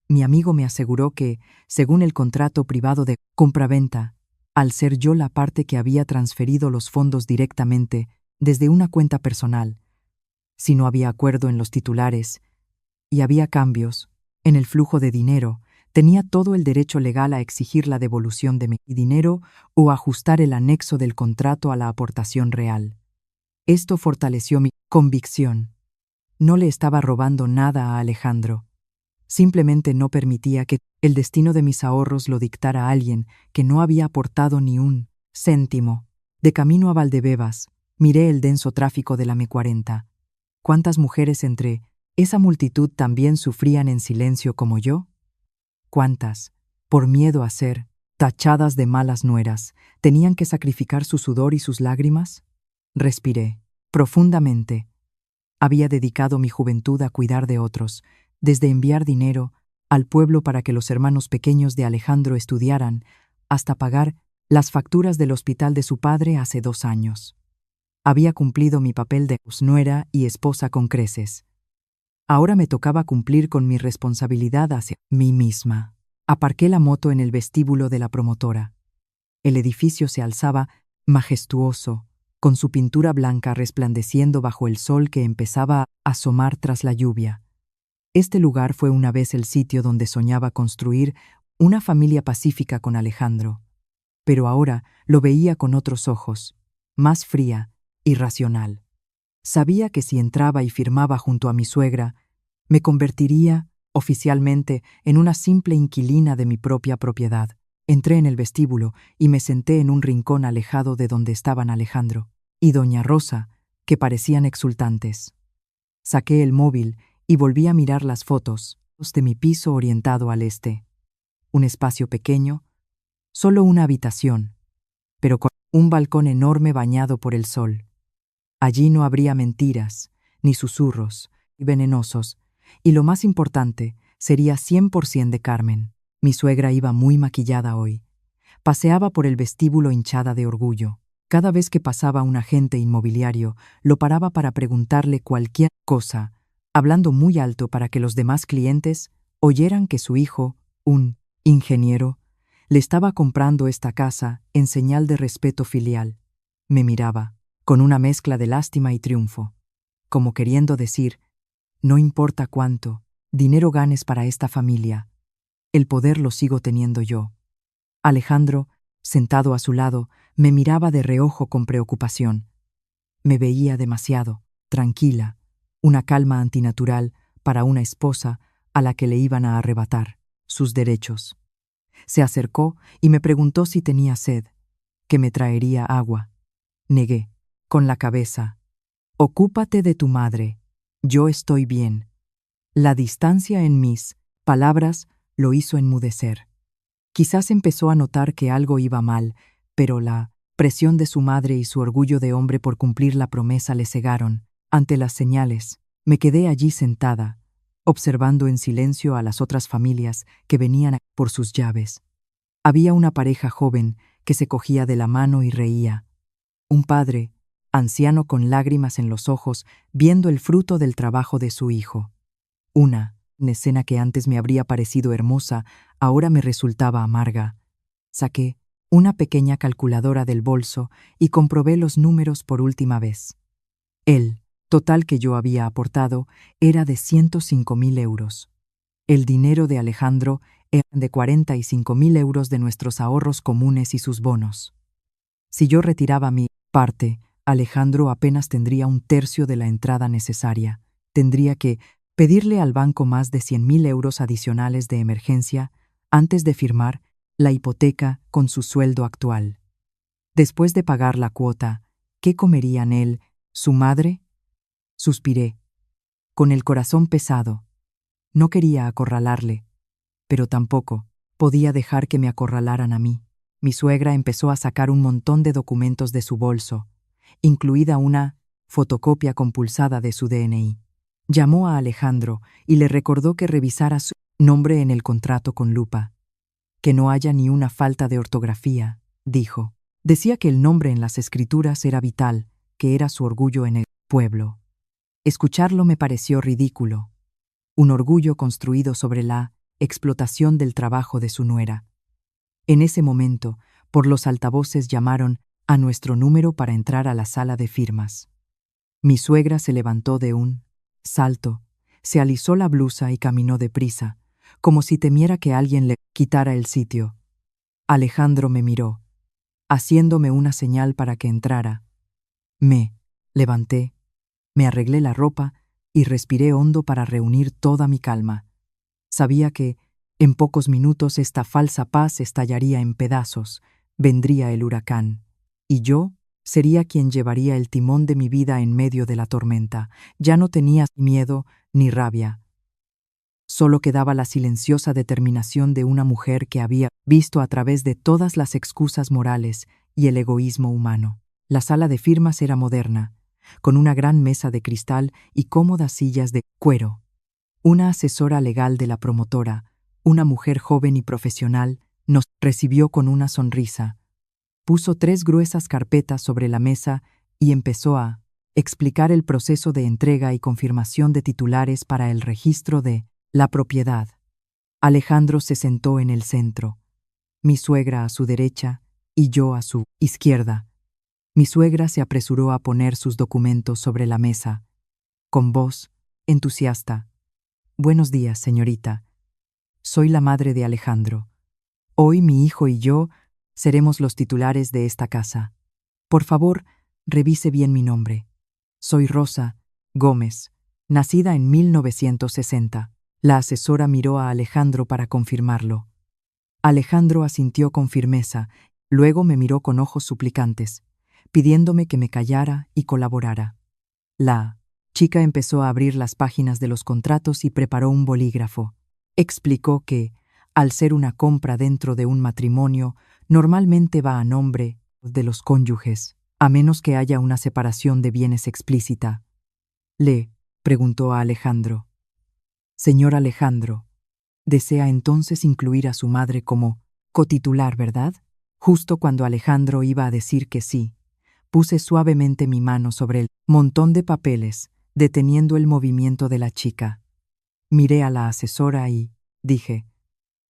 Mi amigo me aseguró que, según el contrato privado de compraventa, al ser yo la parte que había transferido los fondos directamente desde una cuenta personal, si no había acuerdo en los titulares y había cambios en el flujo de dinero, tenía todo el derecho legal a exigir la devolución de mi dinero o ajustar el anexo del contrato a la aportación real. Esto fortaleció mi convicción. No le estaba robando nada a Alejandro. Simplemente no permitía que el destino de mis ahorros lo dictara alguien que no había aportado ni un céntimo. De camino a Valdebebas, miré el denso tráfico de la M40. ¿Cuántas mujeres entre esa multitud también sufrían en silencio como yo? ¿Cuántas, por miedo a ser tachadas de malas nueras, tenían que sacrificar su sudor y sus lágrimas? Respiré profundamente. Había dedicado mi juventud a cuidar de otros, desde enviar dinero al pueblo para que los hermanos pequeños de Alejandro estudiaran, hasta pagar las facturas del hospital de su padre hace 2 años. Había cumplido mi papel de nuera y esposa con creces. Ahora me tocaba cumplir con mi responsabilidad hacia mí misma. Aparqué la moto en el vestíbulo de la promotora. El edificio se alzaba majestuoso, con su pintura blanca resplandeciendo bajo el sol que empezaba a asomar tras la lluvia. Este lugar fue una vez el sitio donde soñaba construir una familia pacífica con Alejandro, pero ahora lo veía con otros ojos, más fría y racional. Sabía que si entraba y firmaba junto a mi suegra, me convertiría, oficialmente, en una simple inquilina de mi propia propiedad. Entré en el vestíbulo y me senté en un rincón alejado de donde estaban Alejandro y doña Rosa, que parecían exultantes. Saqué el móvil y volví a mirar las fotos de mi piso orientado al este. Un espacio pequeño, solo una habitación, pero con un balcón enorme bañado por el sol. Allí no habría mentiras, ni susurros, ni venenosos, y lo más importante, sería 100% de Carmen. Mi suegra iba muy maquillada hoy. Paseaba por el vestíbulo hinchada de orgullo. Cada vez que pasaba un agente inmobiliario, lo paraba para preguntarle cualquier cosa, hablando muy alto para que los demás clientes oyeran que su hijo, un ingeniero, le estaba comprando esta casa en señal de respeto filial. Me miraba, con una mezcla de lástima y triunfo, como queriendo decir, no importa cuánto dinero ganes para esta familia, el poder lo sigo teniendo yo. Alejandro, sentado a su lado, me miraba de reojo con preocupación. Me veía demasiado, tranquila, una calma antinatural para una esposa a la que le iban a arrebatar sus derechos. Se acercó y me preguntó si tenía sed, que me traería agua. Negué, con la cabeza. Ocúpate de tu madre, yo estoy bien. La distancia en mis palabras lo hizo enmudecer. Quizás empezó a notar que algo iba mal, pero la presión de su madre y su orgullo de hombre por cumplir la promesa le cegaron. Ante las señales, me quedé allí sentada, observando en silencio a las otras familias que venían por sus llaves. Había una pareja joven que se cogía de la mano y reía. Un padre, anciano con lágrimas en los ojos, viendo el fruto del trabajo de su hijo. Una escena que antes me habría parecido hermosa, ahora me resultaba amarga. Saqué una pequeña calculadora del bolso y comprobé los números por última vez. El total que yo había aportado era de 105.000 euros. El dinero de Alejandro era de 45.000 euros de nuestros ahorros comunes y sus bonos. Si yo retiraba mi parte, Alejandro apenas tendría un tercio de la entrada necesaria. Tendría que pedirle al banco más de 100.000 euros adicionales de emergencia antes de firmar la hipoteca con su sueldo actual. Después de pagar la cuota, ¿qué comerían él, su madre? Suspiré, con el corazón pesado. No quería acorralarle, pero tampoco podía dejar que me acorralaran a mí. Mi suegra empezó a sacar un montón de documentos de su bolso, incluida una fotocopia compulsada de su DNI. Llamó a Alejandro y le recordó que revisara su nombre en el contrato con lupa. Que no haya ni una falta de ortografía, dijo. Decía que el nombre en las escrituras era vital, que era su orgullo en el pueblo. Escucharlo me pareció ridículo. Un orgullo construido sobre la explotación del trabajo de su nuera. En ese momento, por los altavoces llamaron a nuestro número para entrar a la sala de firmas. Mi suegra se levantó de un salto, se alisó la blusa y caminó deprisa, como si temiera que alguien le quitara el sitio. Alejandro me miró, haciéndome una señal para que entrara. Me levanté, me arreglé la ropa y respiré hondo para reunir toda mi calma. Sabía que, en pocos minutos, esta falsa paz estallaría en pedazos, vendría el huracán, y yo sería quien llevaría el timón de mi vida en medio de la tormenta. Ya no tenía miedo ni rabia. Solo quedaba la silenciosa determinación de una mujer que había visto a través de todas las excusas morales y el egoísmo humano. La sala de firmas era moderna, con una gran mesa de cristal y cómodas sillas de cuero. Una asesora legal de la promotora, una mujer joven y profesional, nos recibió con una sonrisa. Puso 3 gruesas carpetas sobre la mesa y empezó a explicar el proceso de entrega y confirmación de titulares para el registro de la propiedad. Alejandro se sentó en el centro, mi suegra a su derecha y yo a su izquierda. Mi suegra se apresuró a poner sus documentos sobre la mesa, con voz entusiasta. Buenos días, señorita. Soy la madre de Alejandro. Hoy mi hijo y yo seremos los titulares de esta casa. Por favor, revise bien mi nombre. Soy Rosa Gómez, nacida en 1960. La asesora miró a Alejandro para confirmarlo. Alejandro asintió con firmeza, luego me miró con ojos suplicantes, pidiéndome que me callara y colaborara. La chica empezó a abrir las páginas de los contratos y preparó un bolígrafo. Explicó que, al ser una compra dentro de un matrimonio, normalmente va a nombre de los cónyuges, a menos que haya una separación de bienes explícita. Le preguntó a Alejandro. Señor Alejandro, desea entonces incluir a su madre como cotitular, ¿verdad? Justo cuando Alejandro iba a decir que sí, Puse suavemente mi mano sobre el montón de papeles, deteniendo el movimiento de la chica. Miré a la asesora y dije,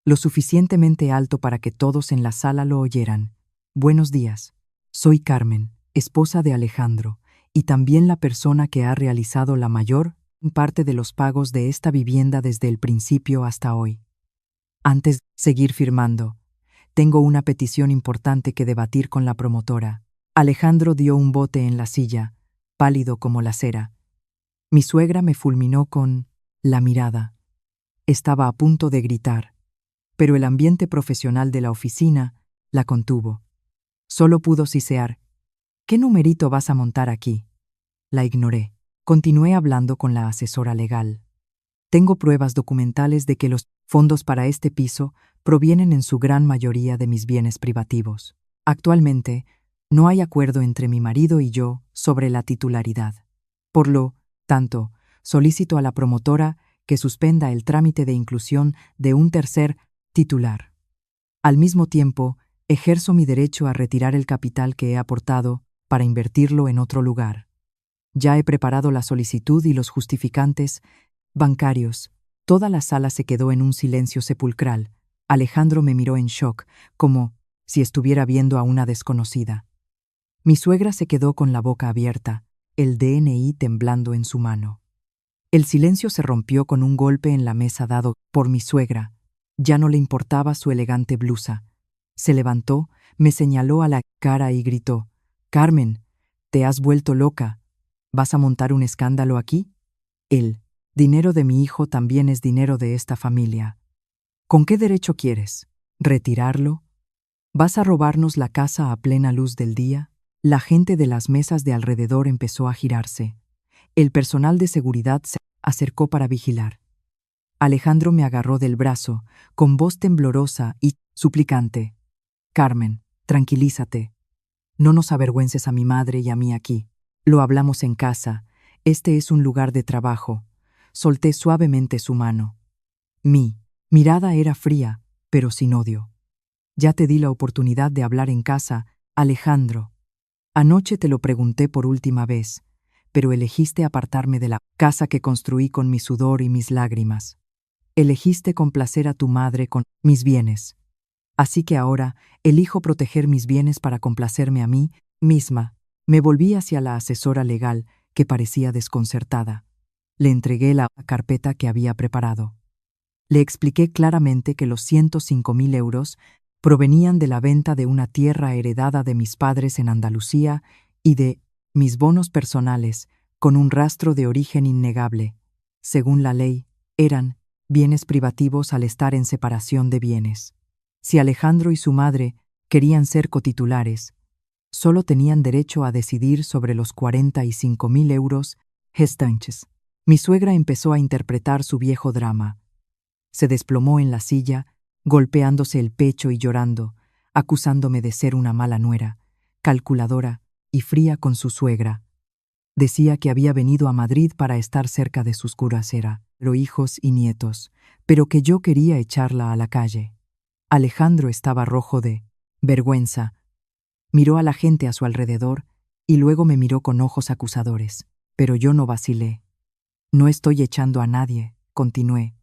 lo suficientemente alto para que todos en la sala lo oyeran. Buenos días. Soy Carmen, esposa de Alejandro, y también la persona que ha realizado la mayor parte de los pagos de esta vivienda desde el principio hasta hoy. Antes de seguir firmando, tengo una petición importante que debatir con la promotora. Alejandro dio un bote en la silla, pálido como la cera. Mi suegra me fulminó con la mirada. Estaba a punto de gritar, pero el ambiente profesional de la oficina la contuvo. Solo pudo sisear. ¿Qué numerito vas a montar aquí? La ignoré. Continué hablando con la asesora legal. Tengo pruebas documentales de que los fondos para este piso provienen en su gran mayoría de mis bienes privativos. Actualmente, no hay acuerdo entre mi marido y yo sobre la titularidad. Por lo tanto, solicito a la promotora que suspenda el trámite de inclusión de un tercer titular. Al mismo tiempo, ejerzo mi derecho a retirar el capital que he aportado para invertirlo en otro lugar. Ya he preparado la solicitud y los justificantes bancarios. Toda la sala se quedó en un silencio sepulcral. Alejandro me miró en shock, como si estuviera viendo a una desconocida. Mi suegra se quedó con la boca abierta, el DNI temblando en su mano. El silencio se rompió con un golpe en la mesa dado por mi suegra. Ya no le importaba su elegante blusa. Se levantó, me señaló a la cara y gritó, «Carmen, te has vuelto loca. ¿Vas a montar un escándalo aquí? El dinero de mi hijo también es dinero de esta familia. ¿Con qué derecho quieres? ¿Retirarlo? ¿Vas a robarnos la casa a plena luz del día?» La gente de las mesas de alrededor empezó a girarse. El personal de seguridad se acercó para vigilar. Alejandro me agarró del brazo, con voz temblorosa y suplicante. «Carmen, tranquilízate. No nos avergüences a mi madre y a mí aquí. Lo hablamos en casa. Este es un lugar de trabajo». Solté suavemente su mano. Mi mirada era fría, pero sin odio. «Ya te di la oportunidad de hablar en casa, Alejandro. Anoche te lo pregunté por última vez, pero elegiste apartarme de la casa que construí con mi sudor y mis lágrimas. Elegiste complacer a tu madre con mis bienes. Así que ahora elijo proteger mis bienes para complacerme a mí misma». Me volví hacia la asesora legal, que parecía desconcertada. Le entregué la carpeta que había preparado. Le expliqué claramente que los 105.000 euros provenían de la venta de una tierra heredada de mis padres en Andalucía y de mis bonos personales, con un rastro de origen innegable. Según la ley, eran bienes privativos al estar en separación de bienes. Si Alejandro y su madre querían ser cotitulares, solo tenían derecho a decidir sobre los 45.000 euros restantes. Mi suegra empezó a interpretar su viejo drama. Se desplomó en la silla, golpeándose el pecho y llorando, acusándome de ser una mala nuera, calculadora y fría con su suegra. Decía que había venido a Madrid para estar cerca de sus curacera, hijos y nietos, pero que yo quería echarla a la calle. Alejandro estaba rojo de vergüenza. Miró a la gente a su alrededor y luego me miró con ojos acusadores, pero yo no vacilé. «No estoy echando a nadie», continué.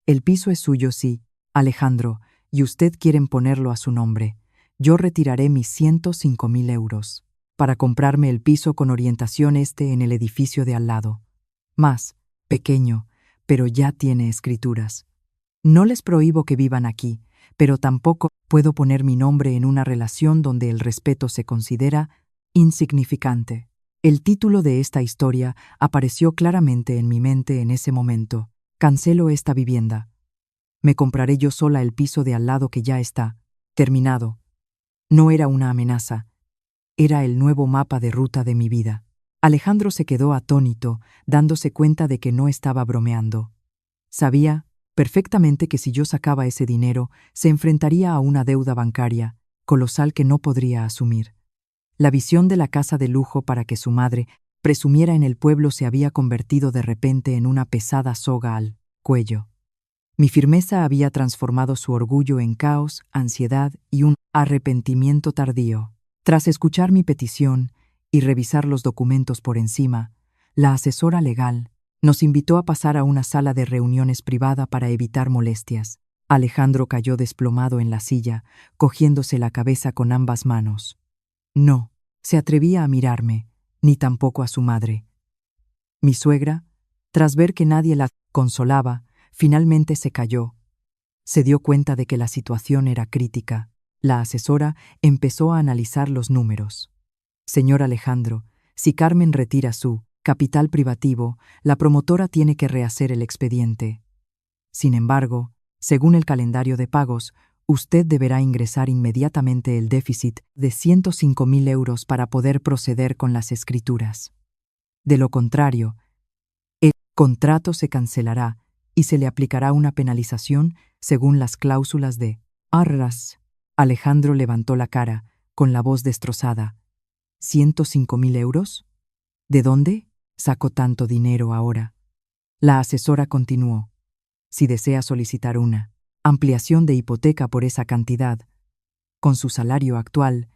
«El piso es suyo, sí, Alejandro, y usted quiere ponerlo a su nombre. Yo retiraré mis 105.000 euros para comprarme el piso con orientación este en el edificio de al lado. Más pequeño, pero ya tiene escrituras. No les prohíbo que vivan aquí, pero tampoco puedo poner mi nombre en una relación donde el respeto se considera insignificante». El título de esta historia apareció claramente en mi mente en ese momento. Cancelo esta vivienda. Me compraré yo sola el piso de al lado que ya está terminado. No era una amenaza. Era el nuevo mapa de ruta de mi vida. Alejandro se quedó atónito, dándose cuenta de que no estaba bromeando. Sabía perfectamente que si yo sacaba ese dinero, se enfrentaría a una deuda bancaria colosal que no podría asumir. La visión de la casa de lujo para que su madre presumiera en el pueblo se había convertido de repente en una pesada soga al cuello. Mi firmeza había transformado su orgullo en caos, ansiedad y un arrepentimiento tardío. Tras escuchar mi petición y revisar los documentos por encima, la asesora legal nos invitó a pasar a una sala de reuniones privada para evitar molestias. Alejandro cayó desplomado en la silla, cogiéndose la cabeza con ambas manos. No se atrevía a mirarme, ni tampoco a su madre. Mi suegra, tras ver que nadie la consolaba, finalmente se calló. Se dio cuenta de que la situación era crítica. La asesora empezó a analizar los números. Señor Alejandro, si Carmen retira su capital privativo, la promotora tiene que rehacer el expediente. Sin embargo, según el calendario de pagos, usted deberá ingresar inmediatamente el déficit de 105.000 euros para poder proceder con las escrituras. De lo contrario, el contrato se cancelará y se le aplicará una penalización según las cláusulas de arras. Alejandro levantó la cara, con la voz destrozada. ¿105.000 euros? ¿De dónde sacó tanto dinero ahora? La asesora continuó. Si desea solicitar una ampliación de hipoteca por esa cantidad, con su salario actual,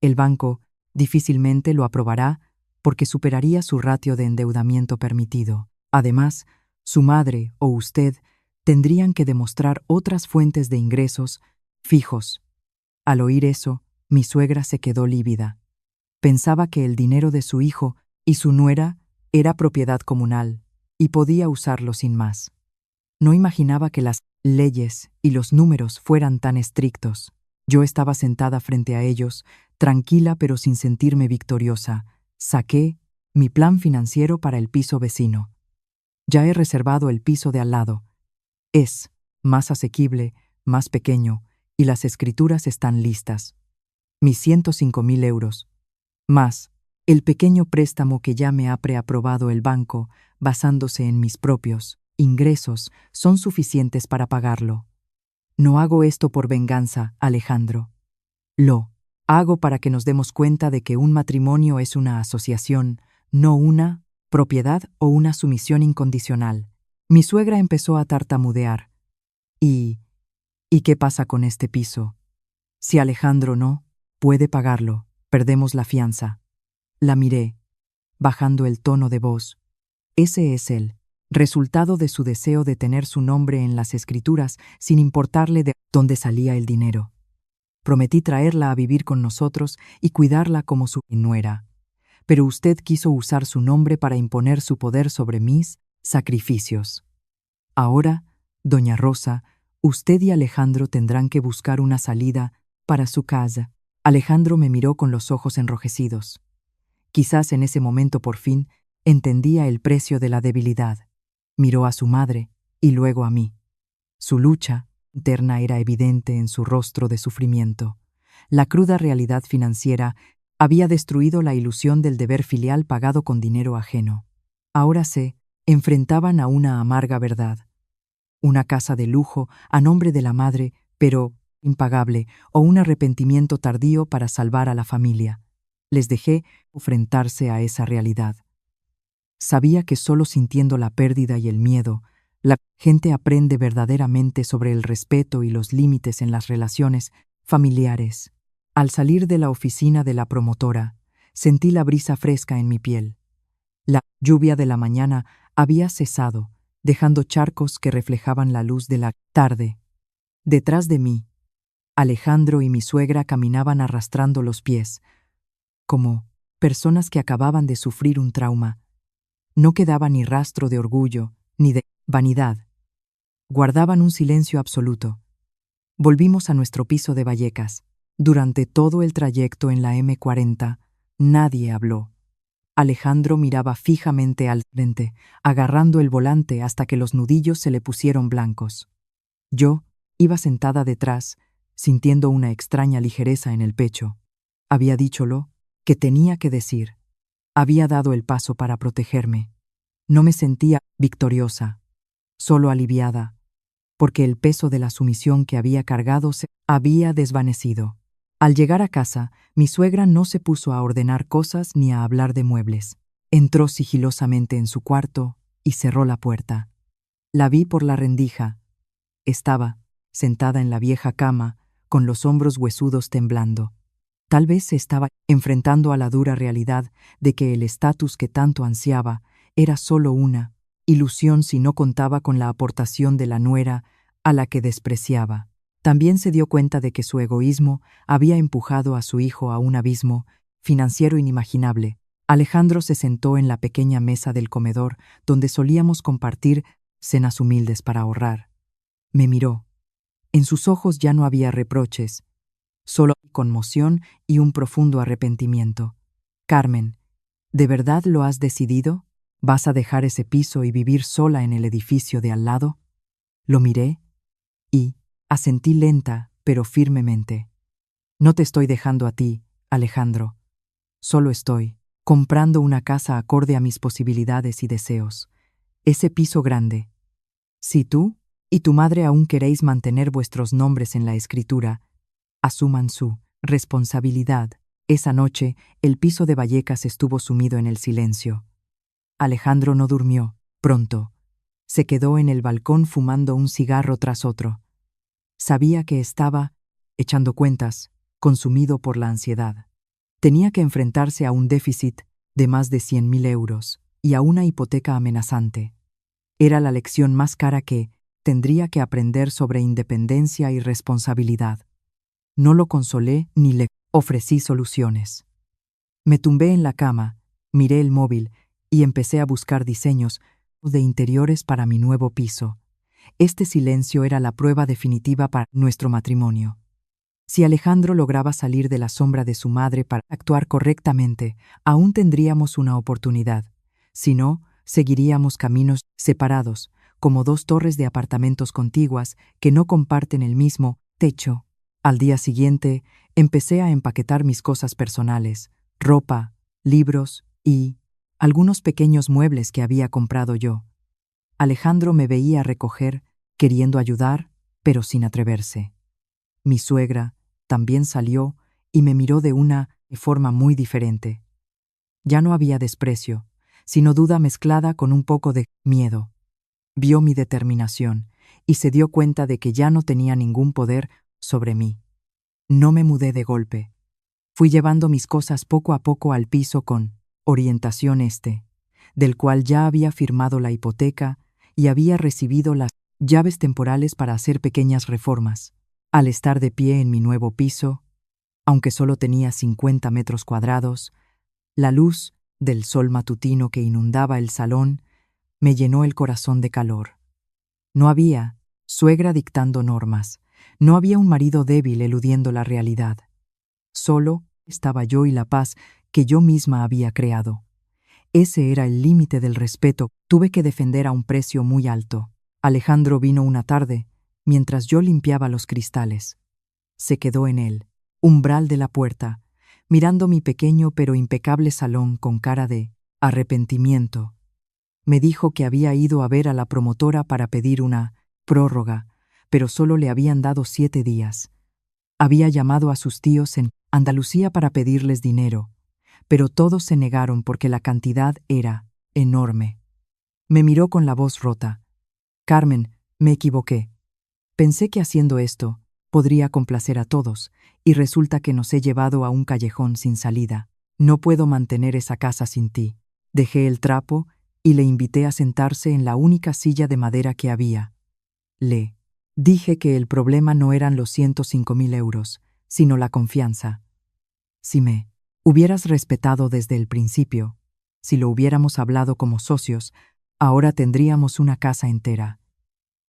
el banco difícilmente lo aprobará porque superaría su ratio de endeudamiento permitido. Además, su madre o usted tendrían que demostrar otras fuentes de ingresos fijos. Al oír eso, mi suegra se quedó lívida. Pensaba que el dinero de su hijo y su nuera era propiedad comunal y podía usarlo sin más. No imaginaba que las leyes y los números fueran tan estrictos. Yo estaba sentada frente a ellos, tranquila pero sin sentirme victoriosa. Saqué mi plan financiero para el piso vecino. Ya he reservado el piso de al lado. Es más asequible, más pequeño, y las escrituras están listas. Mis 105.000 euros. Más el pequeño préstamo que ya me ha preaprobado el banco, basándose en mis propios ingresos, son suficientes para pagarlo. No hago esto por venganza, Alejandro. Lo hago para que nos demos cuenta de que un matrimonio es una asociación, no una propiedad o una sumisión incondicional. Mi suegra empezó a tartamudear. ¿Y qué pasa con este piso? Si Alejandro no puede pagarlo, perdemos la fianza. La miré, bajando el tono de voz. Ese es el resultado de su deseo de tener su nombre en las escrituras sin importarle de dónde salía el dinero. Prometí traerla a vivir con nosotros y cuidarla como su nuera. Pero usted quiso usar su nombre para imponer su poder sobre mis sacrificios. Ahora, doña Rosa, usted y Alejandro tendrán que buscar una salida para su casa. Alejandro me miró con los ojos enrojecidos. Quizás en ese momento por fin entendía el precio de la debilidad. Miró a su madre y luego a mí. Su lucha interna era evidente en su rostro de sufrimiento. La cruda realidad financiera había destruido la ilusión del deber filial pagado con dinero ajeno. Ahora se enfrentaban a una amarga verdad. Una casa de lujo a nombre de la madre, pero impagable, o un arrepentimiento tardío para salvar a la familia. Les dejé enfrentarse a esa realidad. Sabía que solo sintiendo la pérdida y el miedo, la gente aprende verdaderamente sobre el respeto y los límites en las relaciones familiares. Al salir de la oficina de la promotora, sentí la brisa fresca en mi piel. La lluvia de la mañana había cesado, dejando charcos que reflejaban la luz de la tarde. Detrás de mí, Alejandro y mi suegra caminaban arrastrando los pies, como personas que acababan de sufrir un trauma. No quedaba ni rastro de orgullo, ni de vanidad. Guardaban un silencio absoluto. Volvimos a nuestro piso de Vallecas. Durante todo el trayecto en la M40, nadie habló. Alejandro miraba fijamente al frente, agarrando el volante hasta que los nudillos se le pusieron blancos. Yo iba sentada detrás, sintiendo una extraña ligereza en el pecho. Había dicho lo que tenía que decir. Había dado el paso para protegerme. No me sentía victoriosa, solo aliviada, porque el peso de la sumisión que había cargado se había desvanecido. Al llegar a casa, mi suegra no se puso a ordenar cosas ni a hablar de muebles. Entró sigilosamente en su cuarto y cerró la puerta. La vi por la rendija. Estaba sentada en la vieja cama, con los hombros huesudos temblando. Tal vez se estaba enfrentando a la dura realidad de que el estatus que tanto ansiaba era solo una ilusión si no contaba con la aportación de la nuera a la que despreciaba. También se dio cuenta de que su egoísmo había empujado a su hijo a un abismo financiero inimaginable. Alejandro se sentó en la pequeña mesa del comedor donde solíamos compartir cenas humildes para ahorrar. Me miró. En sus ojos ya no había reproches, solo conmoción y un profundo arrepentimiento. Carmen, ¿de verdad lo has decidido? ¿Vas a dejar ese piso y vivir sola en el edificio de al lado? Lo miré y asentí lenta, pero firmemente. No te estoy dejando a ti, Alejandro. Solo estoy comprando una casa acorde a mis posibilidades y deseos. Ese piso grande. Si tú y tu madre aún queréis mantener vuestros nombres en la escritura, asuman su responsabilidad. Esa noche, el piso de Vallecas estuvo sumido en el silencio. Alejandro no durmió. Pronto, se quedó en el balcón fumando un cigarro tras otro. Sabía que estaba, echando cuentas, consumido por la ansiedad. Tenía que enfrentarse a un déficit de más de 100.000 euros y a una hipoteca amenazante. Era la lección más cara que tendría que aprender sobre independencia y responsabilidad. No lo consolé ni le ofrecí soluciones. Me tumbé en la cama, miré el móvil y empecé a buscar diseños de interiores para mi nuevo piso. Este silencio era la prueba definitiva para nuestro matrimonio. Si Alejandro lograba salir de la sombra de su madre para actuar correctamente, aún tendríamos una oportunidad. Si no, seguiríamos caminos separados, como dos torres de apartamentos contiguas que no comparten el mismo techo. Al día siguiente, empecé a empaquetar mis cosas personales, ropa, libros y algunos pequeños muebles que había comprado yo. Alejandro me veía recoger, queriendo ayudar, pero sin atreverse. Mi suegra también salió y me miró de una forma muy diferente. Ya no había desprecio, sino duda mezclada con un poco de miedo. Vio mi determinación y se dio cuenta de que ya no tenía ningún poder sobre mí. No me mudé de golpe. Fui llevando mis cosas poco a poco al piso con orientación del cual ya había firmado la hipoteca y había recibido las llaves temporales para hacer pequeñas reformas. Al estar de pie en mi nuevo piso, aunque solo tenía 50 metros cuadrados, la luz del sol matutino que inundaba el salón me llenó el corazón de calor. No había suegra dictando normas, no había un marido débil eludiendo la realidad. Solo estaba yo y la paz que yo misma había creado. Ese era el límite del respeto. Tuve que defender a un precio muy alto. Alejandro vino una tarde, mientras yo limpiaba los cristales. Se quedó en el umbral de la puerta, mirando mi pequeño pero impecable salón con cara de arrepentimiento. Me dijo que había ido a ver a la promotora para pedir una prórroga, pero solo le habían dado 7 días. Había llamado a sus tíos en Andalucía para pedirles dinero, pero todos se negaron porque la cantidad era enorme. Me miró con la voz rota. Carmen, me equivoqué. Pensé que haciendo esto podría complacer a todos, y resulta que nos he llevado a un callejón sin salida. No puedo mantener esa casa sin ti. Dejé el trapo y le invité a sentarse en la única silla de madera que había. Le dije que el problema no eran los 105.000 euros, sino la confianza. Si me hubieras respetado desde el principio, si lo hubiéramos hablado como socios, ahora tendríamos una casa entera.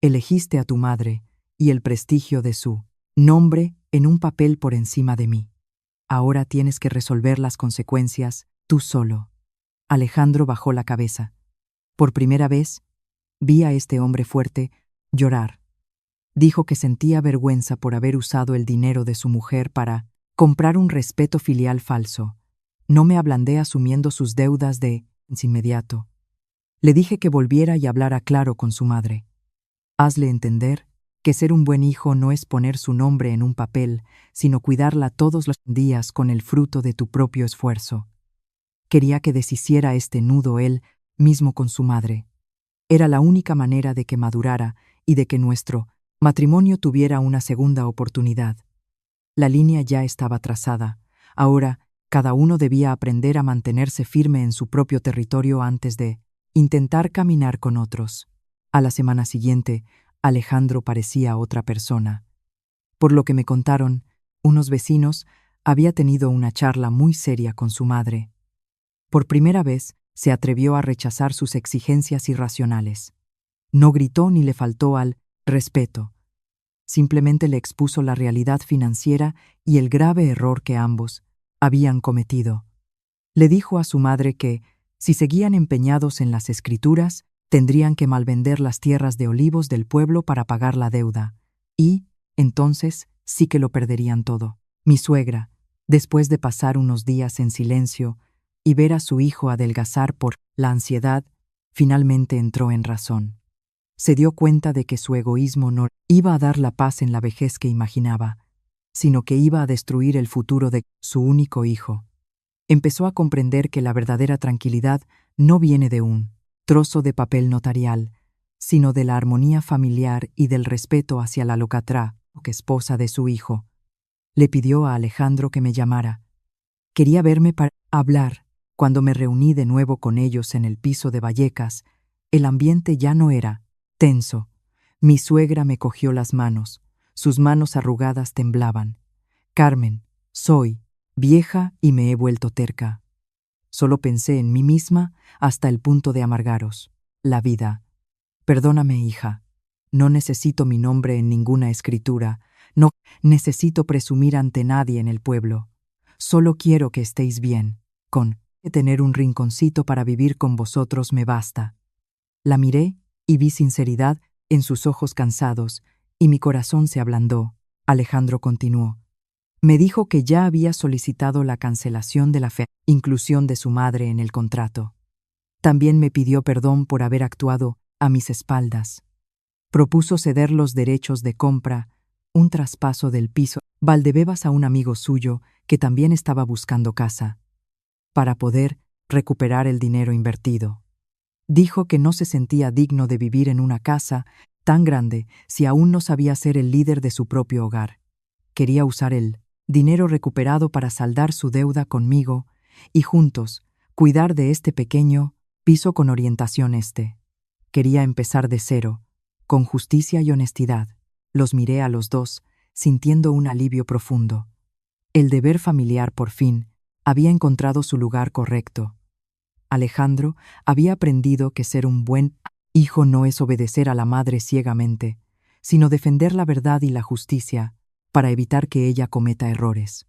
Elegiste a tu madre y el prestigio de su nombre en un papel por encima de mí. Ahora tienes que resolver las consecuencias tú solo. Alejandro bajó la cabeza. Por primera vez, vi a este hombre fuerte llorar. Dijo que sentía vergüenza por haber usado el dinero de su mujer para comprar un respeto filial falso. No me ablandé asumiendo sus deudas de inmediato. Le dije que volviera y hablara claro con su madre. Hazle entender que ser un buen hijo no es poner su nombre en un papel, sino cuidarla todos los días con el fruto de tu propio esfuerzo. Quería que deshiciera este nudo él mismo con su madre. Era la única manera de que madurara y de que nuestro matrimonio tuviera una segunda oportunidad. La línea ya estaba trazada. Ahora, cada uno debía aprender a mantenerse firme en su propio territorio antes de intentar caminar con otros. A la semana siguiente, Alejandro parecía otra persona. Por lo que me contaron, unos vecinos, había tenido una charla muy seria con su madre. Por primera vez, se atrevió a rechazar sus exigencias irracionales. No gritó ni le faltó al respeto. Simplemente le expuso la realidad financiera y el grave error que ambos habían cometido. Le dijo a su madre que, si seguían empeñados en las escrituras, tendrían que malvender las tierras de olivos del pueblo para pagar la deuda, y, entonces, sí que lo perderían todo. Mi suegra, después de pasar unos días en silencio y ver a su hijo adelgazar por la ansiedad, finalmente entró en razón. Se dio cuenta de que su egoísmo no iba a dar la paz en la vejez que imaginaba, sino que iba a destruir el futuro de su único hijo. Empezó a comprender que la verdadera tranquilidad no viene de un trozo de papel notarial, sino de la armonía familiar y del respeto hacia la locatrá, que esposa de su hijo. Le pidió a Alejandro que me llamara. Quería verme para hablar. Cuando me reuní de nuevo con ellos en el piso de Vallecas, el ambiente ya no era tenso. Mi suegra me cogió las manos. Sus manos arrugadas temblaban. Carmen, soy vieja y me he vuelto terca. Solo pensé en mí misma hasta el punto de amargaros la vida. Perdóname, hija. No necesito mi nombre en ninguna escritura. No necesito presumir ante nadie en el pueblo. Solo quiero que estéis bien. Con tener un rinconcito para vivir con vosotros me basta. La miré y vi sinceridad en sus ojos cansados, y mi corazón se ablandó. Alejandro continuó. Me dijo que ya había solicitado la cancelación de la inclusión de su madre en el contrato. También me pidió perdón por haber actuado a mis espaldas. Propuso ceder los derechos de compra, un traspaso del piso Valdebebas a un amigo suyo que también estaba buscando casa, para poder recuperar el dinero invertido. Dijo que no se sentía digno de vivir en una casa tan grande si aún no sabía ser el líder de su propio hogar. Quería usar el dinero recuperado para saldar su deuda conmigo y juntos cuidar de este pequeño piso con orientación este. Quería empezar de cero, con justicia y honestidad. Los miré a los dos, sintiendo un alivio profundo. El deber familiar, por fin, había encontrado su lugar correcto. Alejandro había aprendido que ser un buen hijo no es obedecer a la madre ciegamente, sino defender la verdad y la justicia para evitar que ella cometa errores.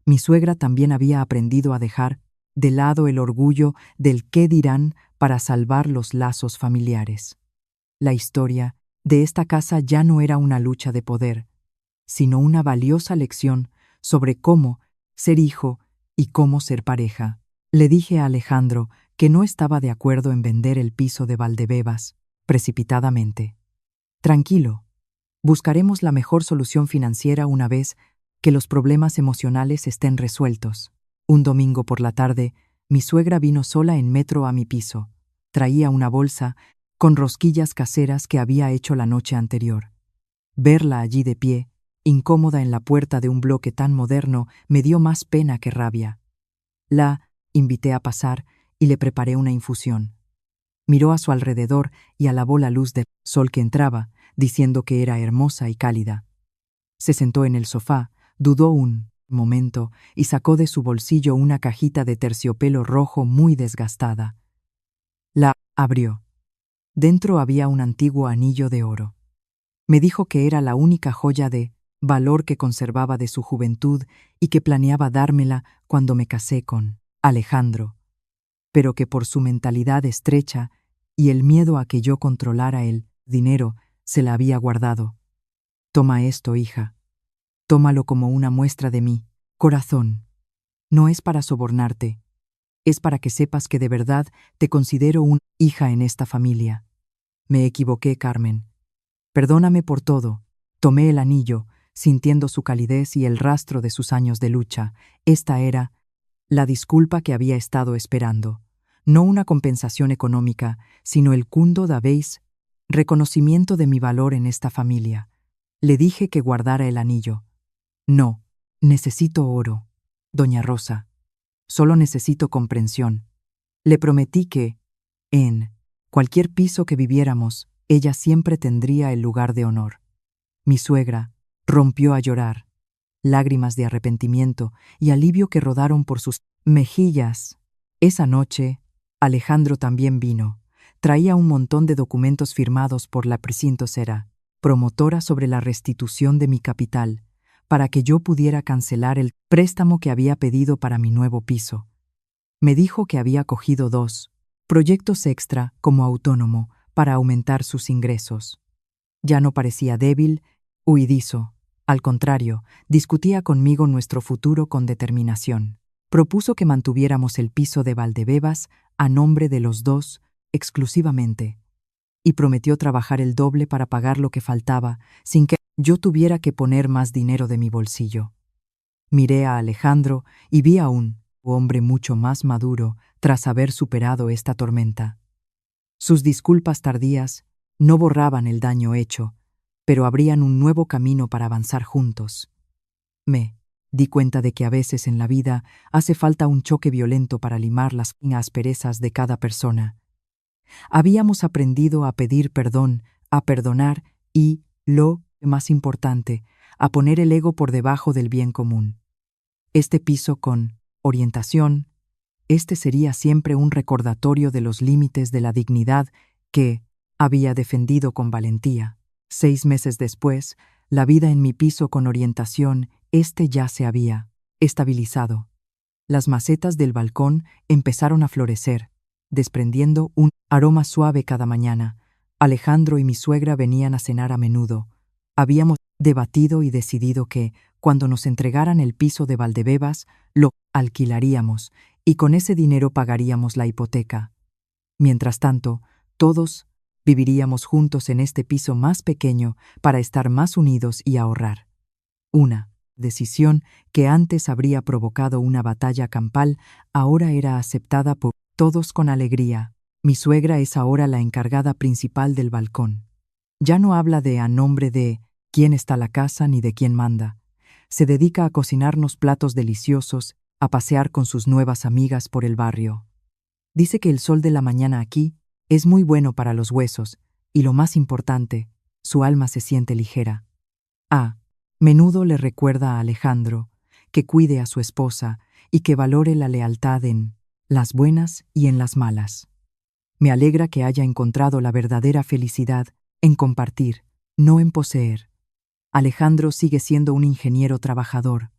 Mi suegra también había aprendido a dejar de lado el orgullo del qué dirán para salvar los lazos familiares. La historia de esta casa ya no era una lucha de poder, sino una valiosa lección sobre cómo ser hijo y cómo ser pareja. Le dije a Alejandro que no estaba de acuerdo en vender el piso de Valdebebas precipitadamente. Tranquilo, buscaremos la mejor solución financiera una vez que los problemas emocionales estén resueltos. Un domingo por la tarde, mi suegra vino sola en metro a mi piso. Traía una bolsa con rosquillas caseras que había hecho la noche anterior. Verla allí de pie, incómoda en la puerta de un bloque tan moderno, me dio más pena que rabia. La invité a pasar y le preparé una infusión. Miró a su alrededor y alabó la luz del sol que entraba, diciendo que era hermosa y cálida. Se sentó en el sofá, dudó un momento y sacó de su bolsillo una cajita de terciopelo rojo muy desgastada. La abrió. Dentro había un antiguo anillo de oro. Me dijo que era la única joya de valor que conservaba de su juventud y que planeaba dármela cuando me casé con Alejandro, pero que por su mentalidad estrecha y el miedo a que yo controlara el dinero, se la había guardado. Toma esto, hija. Tómalo como una muestra de mi corazón. No es para sobornarte. Es para que sepas que de verdad te considero una hija en esta familia. Me equivoqué, Carmen. Perdóname por todo. Tomé el anillo, sintiendo su calidez y el rastro de sus años de lucha. Esta era la disculpa que había estado esperando. No una compensación económica, sino el cundo dabéis, reconocimiento de mi valor en esta familia. Le dije que guardara el anillo. No, necesito oro. Doña Rosa, solo necesito comprensión. Le prometí que, en cualquier piso que viviéramos, ella siempre tendría el lugar de honor. Mi suegra rompió a llorar, lágrimas de arrepentimiento y alivio que rodaron por sus mejillas. Esa noche, Alejandro también vino. Traía un montón de documentos firmados por la precinto Sera, promotora sobre la restitución de mi capital, para que yo pudiera cancelar el préstamo que había pedido para mi nuevo piso. Me dijo que había cogido 2 proyectos extra como autónomo para aumentar sus ingresos. Ya no parecía débil, huidizo. Al contrario, discutía conmigo nuestro futuro con determinación. Propuso que mantuviéramos el piso de Valdebebas a nombre de los 2 exclusivamente, y prometió trabajar el doble para pagar lo que faltaba sin que yo tuviera que poner más dinero de mi bolsillo. Miré a Alejandro y vi a un hombre mucho más maduro tras haber superado esta tormenta. Sus disculpas tardías no borraban el daño hecho, pero abrían un nuevo camino para avanzar juntos. Me di cuenta de que a veces en la vida hace falta un choque violento para limar las asperezas de cada persona. Habíamos aprendido a pedir perdón, a perdonar y, lo más importante, a poner el ego por debajo del bien común. Este piso con orientación, sería siempre un recordatorio de los límites de la dignidad que había defendido con valentía. 6 meses después, la vida en mi piso con orientación, ya se había estabilizado. Las macetas del balcón empezaron a florecer, desprendiendo un aroma suave cada mañana. Alejandro y mi suegra venían a cenar a menudo. Habíamos debatido y decidido que, cuando nos entregaran el piso de Valdebebas, lo alquilaríamos y con ese dinero pagaríamos la hipoteca. Mientras tanto, todos viviríamos juntos en este piso más pequeño para estar más unidos y ahorrar. Una decisión que antes habría provocado una batalla campal, ahora era aceptada por todos con alegría. Mi suegra es ahora la encargada principal del balcón. Ya no habla de a nombre de quién está la casa ni de quién manda. Se dedica a cocinarnos platos deliciosos, a pasear con sus nuevas amigas por el barrio. Dice que el sol de la mañana aquí es muy bueno para los huesos y, lo más importante, su alma se siente ligera. Menudo le recuerda a Alejandro que cuide a su esposa y que valore la lealtad en las buenas y en las malas. Me alegra que haya encontrado la verdadera felicidad en compartir, no en poseer. Alejandro sigue siendo un ingeniero trabajador,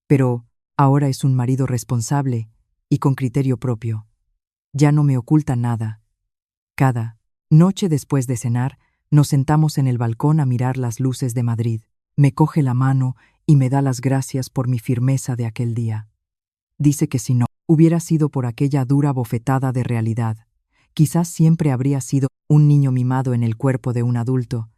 pero ahora es un marido responsable y con criterio propio. Ya no me oculta nada. Cada noche después de cenar, nos sentamos en el balcón a mirar las luces de Madrid. Me coge la mano y me da las gracias por mi firmeza de aquel día. Dice que si no hubiera sido por aquella dura bofetada de realidad, quizás siempre habría sido un niño mimado en el cuerpo de un adulto,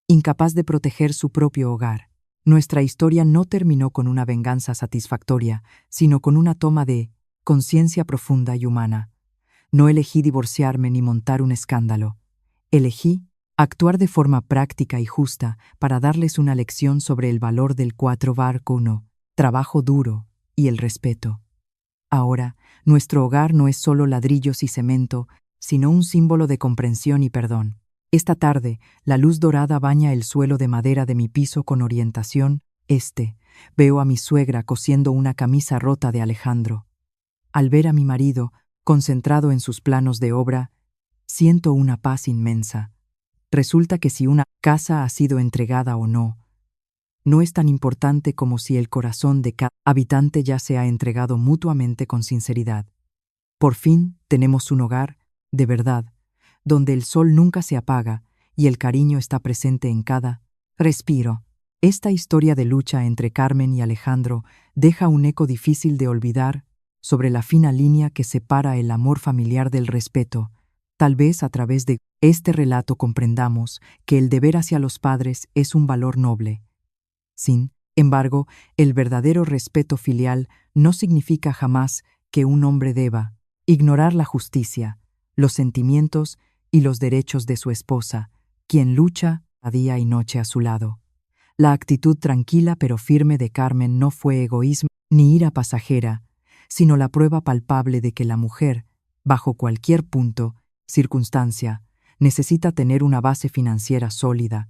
incapaz de proteger su propio hogar. Nuestra historia no terminó con una venganza satisfactoria, sino con una toma de conciencia profunda y humana. No elegí divorciarme ni montar un escándalo. Elegí actuar de forma práctica y justa para darles una lección sobre el valor del 4x1, trabajo duro y el respeto. Ahora, nuestro hogar no es solo ladrillos y cemento, sino un símbolo de comprensión y perdón. Esta tarde, la luz dorada baña el suelo de madera de mi piso con orientación. Veo a mi suegra cosiendo una camisa rota de Alejandro. Al ver a mi marido, concentrado en sus planos de obra, siento una paz inmensa. Resulta que si una casa ha sido entregada o no, no es tan importante como si el corazón de cada habitante ya se ha entregado mutuamente con sinceridad. Por fin tenemos un hogar, de verdad, donde el sol nunca se apaga y el cariño está presente en cada respiro. Esta historia de lucha entre Carmen y Alejandro deja un eco difícil de olvidar sobre la fina línea que separa el amor familiar del respeto. Tal vez a través de este relato comprendamos que el deber hacia los padres es un valor noble. Sin embargo, el verdadero respeto filial no significa jamás que un hombre deba ignorar la justicia, los sentimientos y los derechos de su esposa, quien lucha a día y noche a su lado. La actitud tranquila pero firme de Carmen no fue egoísmo, ni ira pasajera, sino la prueba palpable de que la mujer, bajo cualquier punto, circunstancia, necesita tener una base financiera sólida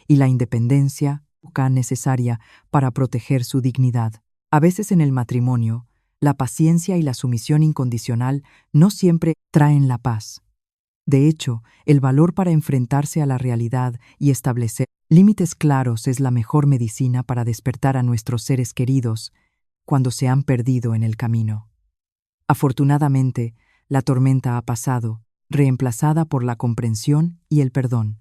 y la independencia necesaria para proteger su dignidad. A veces en el matrimonio, la paciencia y la sumisión incondicional no siempre traen la paz. De hecho, el valor para enfrentarse a la realidad y establecer límites claros es la mejor medicina para despertar a nuestros seres queridos cuando se han perdido en el camino. Afortunadamente, la tormenta ha pasado, reemplazada por la comprensión y el perdón.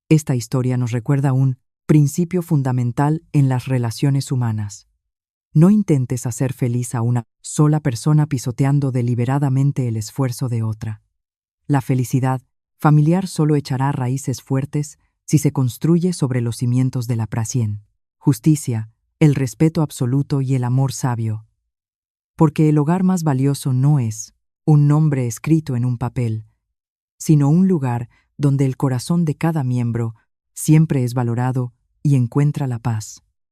Esta historia nos recuerda un principio fundamental en las relaciones humanas. No intentes hacer feliz a una sola persona pisoteando deliberadamente el esfuerzo de otra. La felicidad familiar solo echará raíces fuertes si se construye sobre los cimientos de la paciencia, justicia, el respeto absoluto y el amor sabio. Porque el hogar más valioso no es un nombre escrito en un papel, sino un lugar donde el corazón de cada miembro siempre es valorado y encuentra la paz.